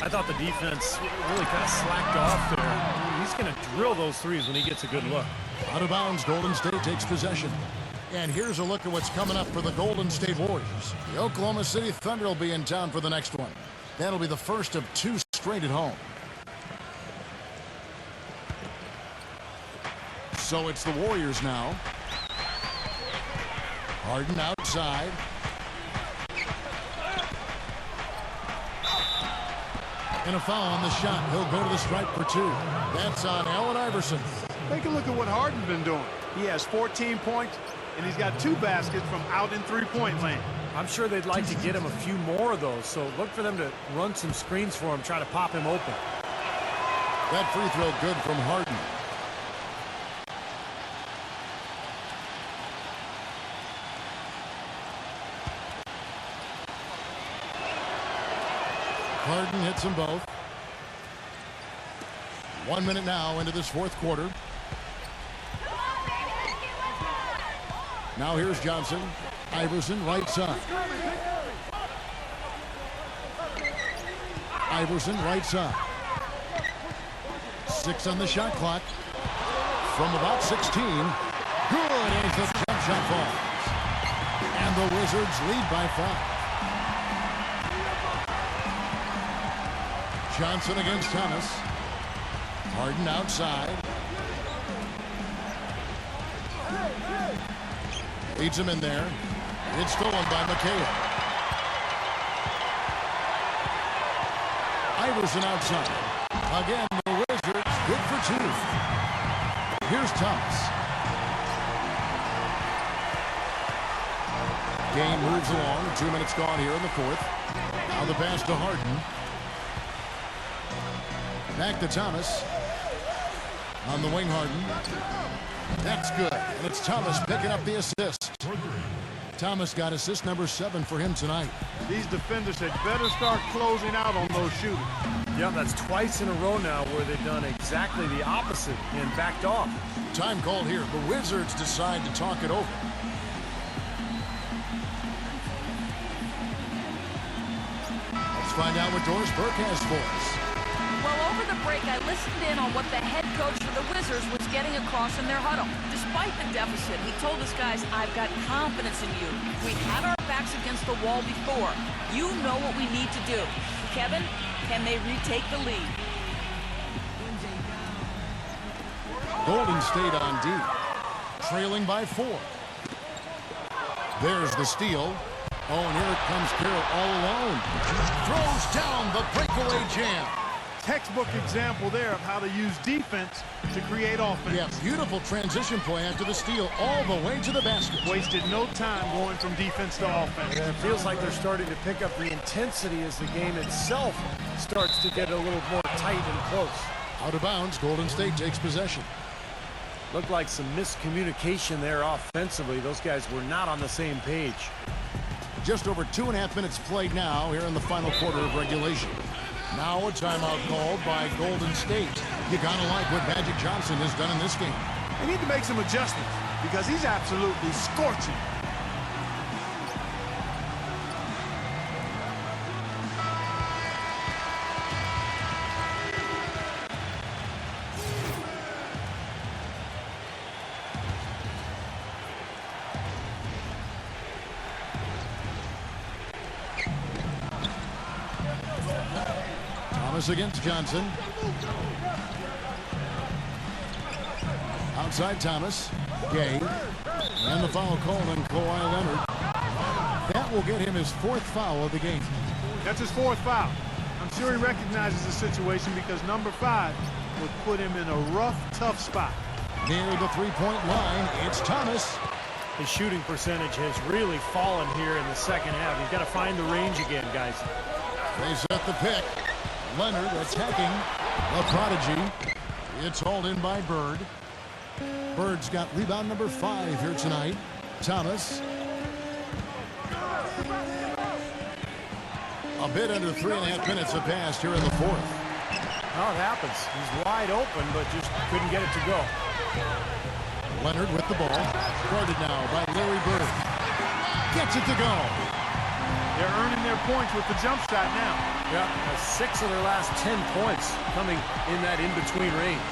I thought the defense really kind of slacked off there. He's going to drill those threes when he gets a good look. Out of bounds, Golden State takes possession. And here's a look at what's coming up for the Golden State Warriors. The Oklahoma City Thunder will be in town for the next one. That'll be the first of 2 straight at home. So it's the Warriors now. Harden outside. And a foul on the shot. He'll go to the stripe for 2. That's on Allen Iverson. Take a look at what Harden's been doing. He has 14 points, and he's got 2 baskets from out in three-point land. I'm sure they'd like to get him a few more of those, so look for them to run some screens for him, try to pop him open. That free throw good from Harden. Harden hits them both. 1 minute now into this 4th quarter. Now here's Johnson. Iverson right side. Iverson right side. 6 on the shot clock. From about 16. Good as the jump shot falls. And the Wizards lead by 5. Johnson against Thomas. Harden outside. Leads him in there. It's stolen by McHale. Iverson outside. Again, the Wizards good for 2. Here's Thomas. Game moves along. 2 minutes gone here in the 4th. Now the pass to Harden. Back to Thomas. On the wing, Harden. That's good. And it's Thomas picking up the assist. Thomas got assist number 7 for him tonight. These defenders had better start closing out on those shooters. Yeah, that's twice in a row now where they've done exactly the opposite and backed off. Time called here. The Wizards decide to talk it over. Let's find out what Doris Burke has for us. Well, over the break, I listened in on what the head coach for the Wizards was getting across in their huddle. Despite the deficit, he told his guys, I've got confidence in you. We had our backs against the wall before. You know what we need to do. Kevin, can they retake the lead? Golden State on D. Trailing by 4. There's the steal. Oh, and here comes Carroll all alone. Throws down the breakaway jam. Textbook example there of how to use defense to create offense. Yeah, beautiful transition play after the steal all the way to the basket. Wasted no time going from defense to offense. Yeah, it feels like they're starting to pick up the intensity as the game itself starts to get a little more tight and close. Out of bounds, Golden State takes possession. Looked like some miscommunication there offensively. Those guys were not on the same page. Just over 2.5 minutes played now here in the final quarter of regulation. Now a timeout called by Golden State. You gotta like what Magic Johnson has done in this game. They need to make some adjustments because he's absolutely scorching. Against Johnson. Outside Thomas. Gay. And the foul called on Kawhi Leonard. That will get him his 4th foul of the game. That's his 4th foul. I'm sure he recognizes the situation because number 5 would put him in a rough, tough spot. Near the three-point line, it's Thomas. His shooting percentage has really fallen here in the second half. He's got to find the range again, guys. They set the pick. Leonard attacking the prodigy. It's hauled in by Bird. Bird's got rebound number 5 here tonight. Thomas. A bit under 3.5 minutes have passed here in the 4th. Well, it happens. He's wide open, but just couldn't get it to go. Leonard with the ball. Guarded now by Larry Bird. Gets it to go. They're earning their points with the jump shot now. Yeah, 6 of their last 10 points coming in that in-between range.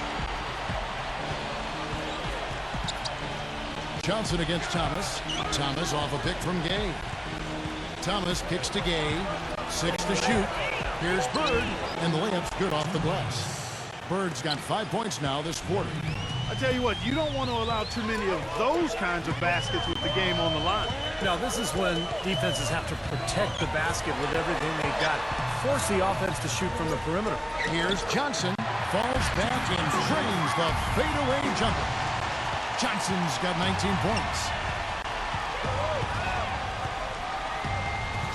Johnson against Thomas. Thomas off a pick from Gay. Thomas kicks to Gay. 6 to shoot. Here's Bird, and the layup's good off the glass. Bird's got 5 points now this quarter. I tell you what, you don't want to allow too many of those kinds of baskets with the game on the line. Now, this is when defenses have to protect the basket with everything they've got. Force the offense to shoot from the perimeter. Here's Johnson. Falls back and drains the fadeaway jumper. Johnson's got 19 points.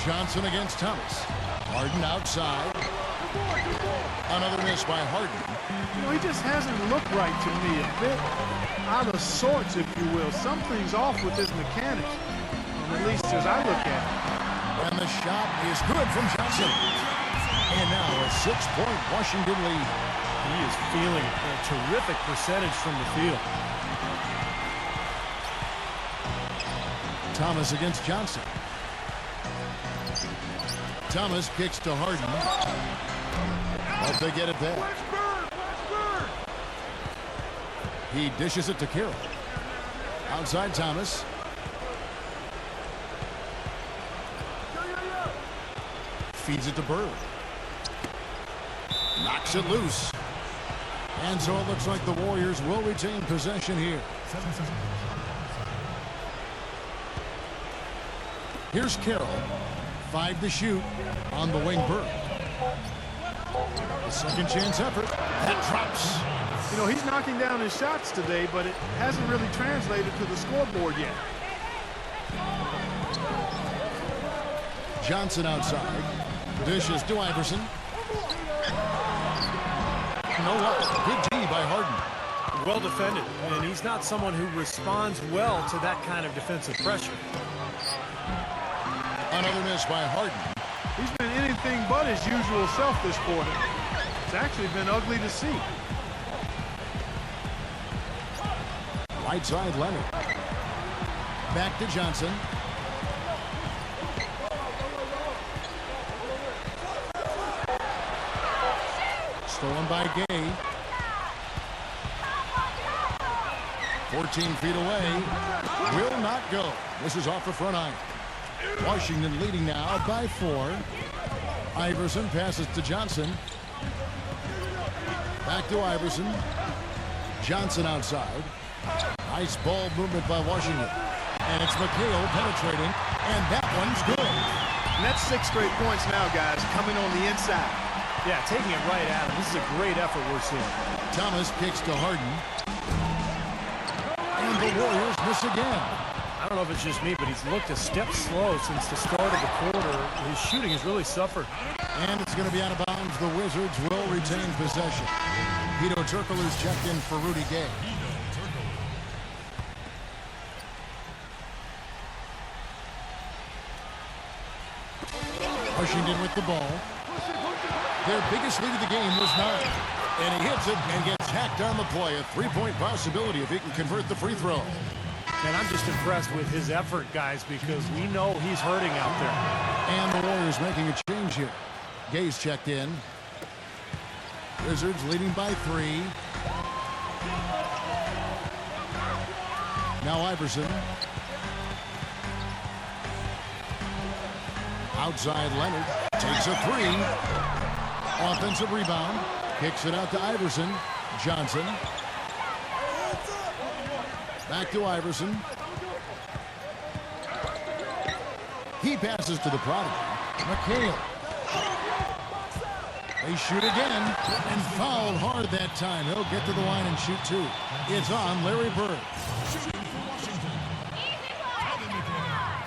Johnson against Thomas. Harden outside. Another miss by Harden. You know, he just hasn't looked right to me. A bit out of sorts, if you will. Something's off with his mechanics, at least as I look at it. And the shot is good from Johnson. And now a 6-point Washington lead. He is feeling a terrific percentage from the field. Thomas against Johnson. Thomas kicks to Harden. But they get it back. He dishes it to Carroll. Outside Thomas. Feeds it to Bird. Knocks it loose. And so it looks like the Warriors will retain possession here. Here's Carroll. 5 to shoot on the wing. Bird. The second chance effort. That drops. You know, he's knocking down his shots today, but it hasn't really translated to the scoreboard yet. Johnson outside. Dishes to Iverson. No luck. Good D by Harden. Well defended, and he's not someone who responds well to that kind of defensive pressure. Another miss by Harden. He's been anything but his usual self this quarter. It's actually been ugly to see. Right side Leonard. Back to Johnson. Stolen by Gay. 14 feet away. Will not go. This is off the front iron. Washington leading now by 4. Iverson passes to Johnson. Back to Iverson. Johnson outside. Nice ball movement by Washington. And it's McHale penetrating. And that one's good. And that's 6 straight points now, guys, coming on the inside. Yeah, taking it right at him. This is a great effort we're seeing. Thomas kicks to Harden. And the Warriors miss again. I don't know if it's just me, but he's looked a step slow since the start of the quarter. His shooting has really suffered. And it's going to be out of bounds. The Wizards will retain possession. Hedo Turkoglu's checked in for Rudy Gay. Washington with the ball. Their biggest lead of the game was 9. And he hits it and gets hacked on the play. A 3-point possibility if he can convert the free throw. And I'm just impressed with his effort, guys, because we know he's hurting out there. And the Warriors making a change here. Gay's checked in. Wizards leading by 3. Now Iverson. Outside Leonard. Takes a 3. Offensive rebound. Kicks it out to Iverson. Johnson. Back to Iverson. He passes to the prodigy. McHale. They shoot again and fouled hard that time. He'll get to the line and shoot 2. It's on Larry Bird.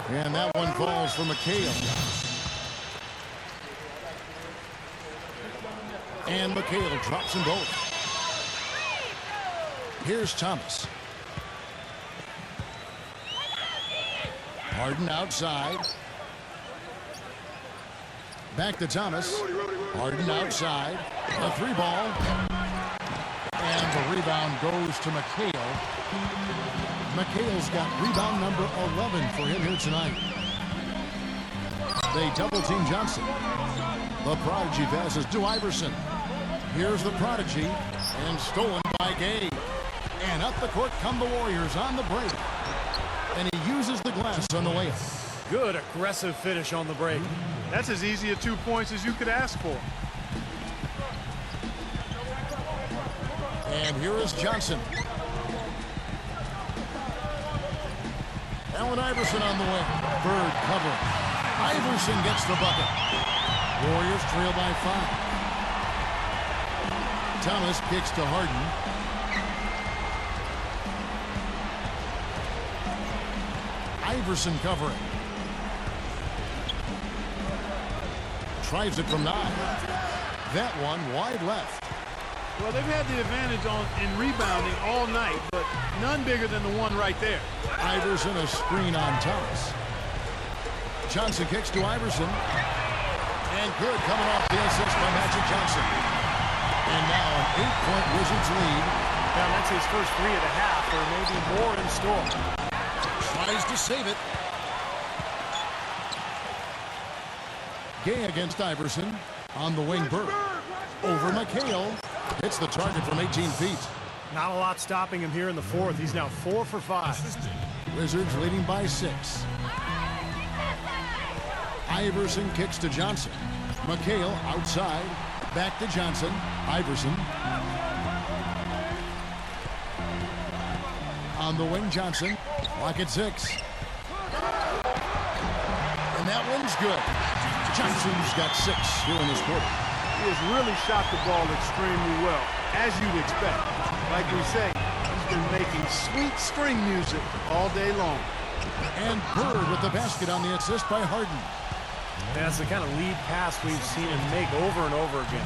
And that one falls for McHale. And McHale drops them both. Here's Thomas. Harden outside. Back to Thomas. Harden outside. A 3-ball. And the rebound goes to McHale. McHale's got rebound number 11 for him here tonight. They double-team Johnson. The prodigy passes to Iverson. Here's the prodigy. And stolen by Gay. And up the court come the Warriors on the break. glass on the layup. Good aggressive finish on the break. That's as easy a 2 points as you could ask for. And here is Johnson. Allen Iverson on the wing. Bird covering. Iverson gets the bucket. Warriors trail by 5. Thomas kicks to Harden. Iverson covering. Tries it from 9. That one wide left. Well, they've had the advantage in rebounding all night, but none bigger than the one right there. Iverson a screen on Thomas. Johnson kicks to Iverson. And good coming off the assist by Magic Johnson. And now an 8-point Wizards lead. Now that's his first 3 of the half, or maybe more in store. Tries to save it. Gay against Iverson. On the wing, Bird. Over McHale. Hits the target from 18 feet. Not a lot stopping him here in the fourth. He's now 4 for 5. Wizards leading by 6. Iverson kicks to Johnson. McHale outside. Back to Johnson. Iverson. On the wing, Johnson. Clock at 6. And that one's good. Johnson's got 6 here in this quarter. He has really shot the ball extremely well, as you'd expect. Like we say, he's been making sweet string music all day long. And Bird with the basket on the assist by Harden. That's the kind of lead pass we've seen him make over and over again.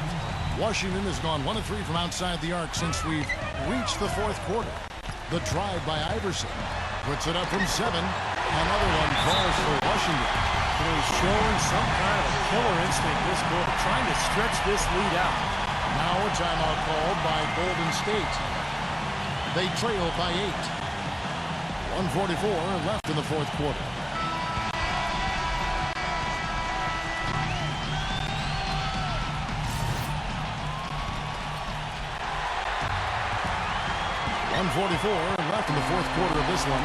Washington has gone 1 of 3 from outside the arc since we've reached the fourth quarter. The drive by Iverson. Puts it up from 7. Another one falls for Washington. You know, he's showing some kind of a killer instinct this quarter, trying to stretch this lead out. Now a timeout called by Golden State. They trail by 8. 1:44 left in the fourth quarter. Left in the fourth quarter of this one.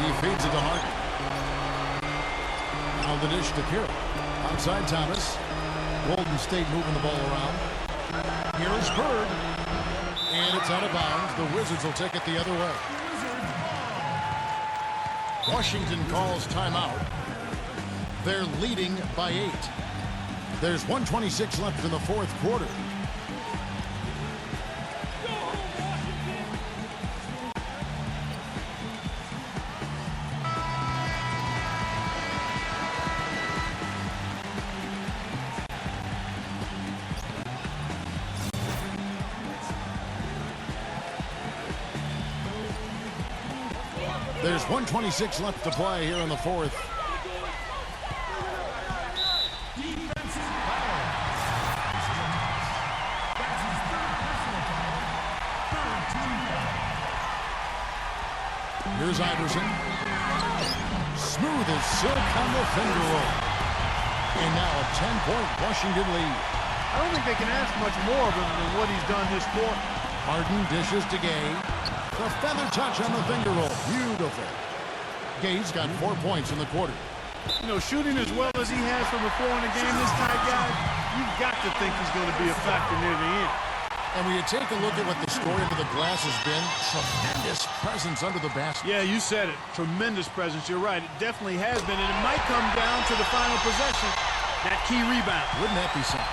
He feeds it to Harden. Now the dish to Carroll. Outside Thomas. Golden State moving the ball around. Here's Bird. And it's out of bounds. The Wizards will take it the other way. Washington calls timeout. They're leading by 8. There's 1:26 left in the fourth quarter. There's 1:26 left to play here in the fourth. Here's Iverson. Smooth as silk on the finger roll. And now a 10-point Washington lead. I don't think they can ask much more of him than what he's done this quarter. Harden dishes to Gay. The feather touch on the finger roll. Beautiful. Gay's got 4 points in the quarter. You know, shooting as well as he has from the floor in the game this time, guys, you've got to think he's going to be a factor near the end. And when you take a look at what the story under the glass has been, tremendous presence under the basket. Yeah, you said it. Tremendous presence. You're right. It definitely has been, and it might come down to the final possession. That key rebound. Wouldn't that be something?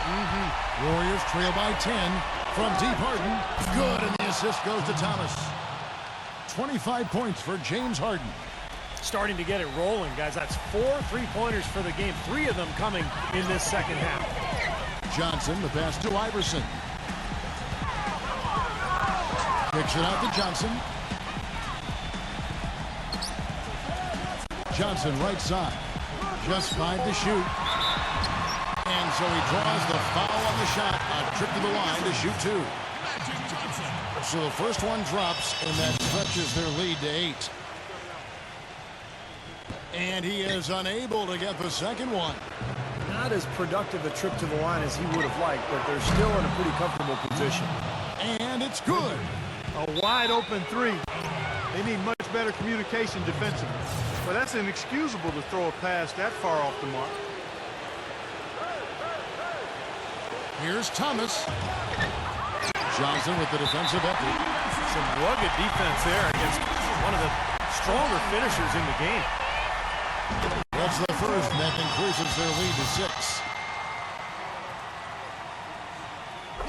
Warriors trail by 10 from deep. Harden. Good, and the assist goes to Thomas. 25 points for James Harden. Starting to get it rolling, guys. That's 4 3-pointers for the game. 3 of them coming in this second half. Johnson, the pass to Iverson. Kicks it out to Johnson. Johnson right side. Just 5 to shoot. And so he draws the foul on the shot. A trip to the line to shoot 2. So the first one drops, and that stretches their lead to 8. And he is unable to get the second one. Not as productive a trip to the line as he would have liked, but they're still in a pretty comfortable position. And it's good. A wide open 3. They need much better communication defensively. But that's inexcusable to throw a pass that far off the mark. Here's Thomas. Johnson with the defensive effort. Some rugged defense there against one of the stronger finishers in the game. That's the first, and that increases their lead to 6.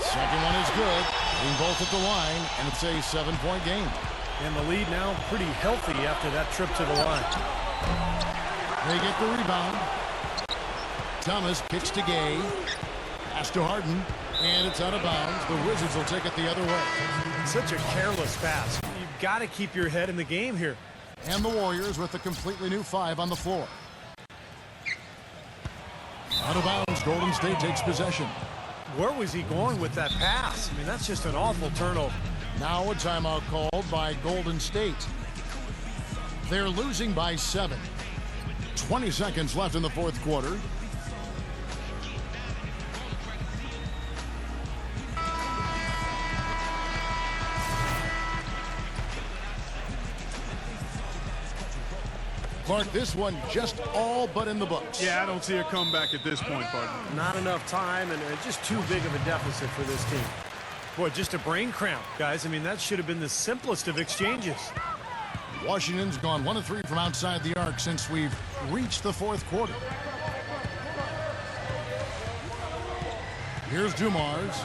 Second one is good. Being both at the line, and it's a 7-point game. And the lead now pretty healthy after that trip to the line. They get the rebound. Thomas kicks to Gay. Pass to Harden. And it's out of bounds. The Wizards will take it the other way. Such a careless pass. You've got to keep your head in the game here. And the Warriors with a completely new 5 on the floor. Out of bounds, Golden State takes possession. Where was he going with that pass? I mean, that's just an awful turnover. Now a timeout called by Golden State. They're losing by 7. 20 seconds left in the fourth quarter. Clark, this one just all but in the books. Yeah, I don't see a comeback at this point, partner. Not enough time and just too big of a deficit for this team. Boy, just a brain cramp, guys. I mean, that should have been the simplest of exchanges. Washington's gone 1 of 3 from outside the arc since we've reached the fourth quarter. Here's Dumars.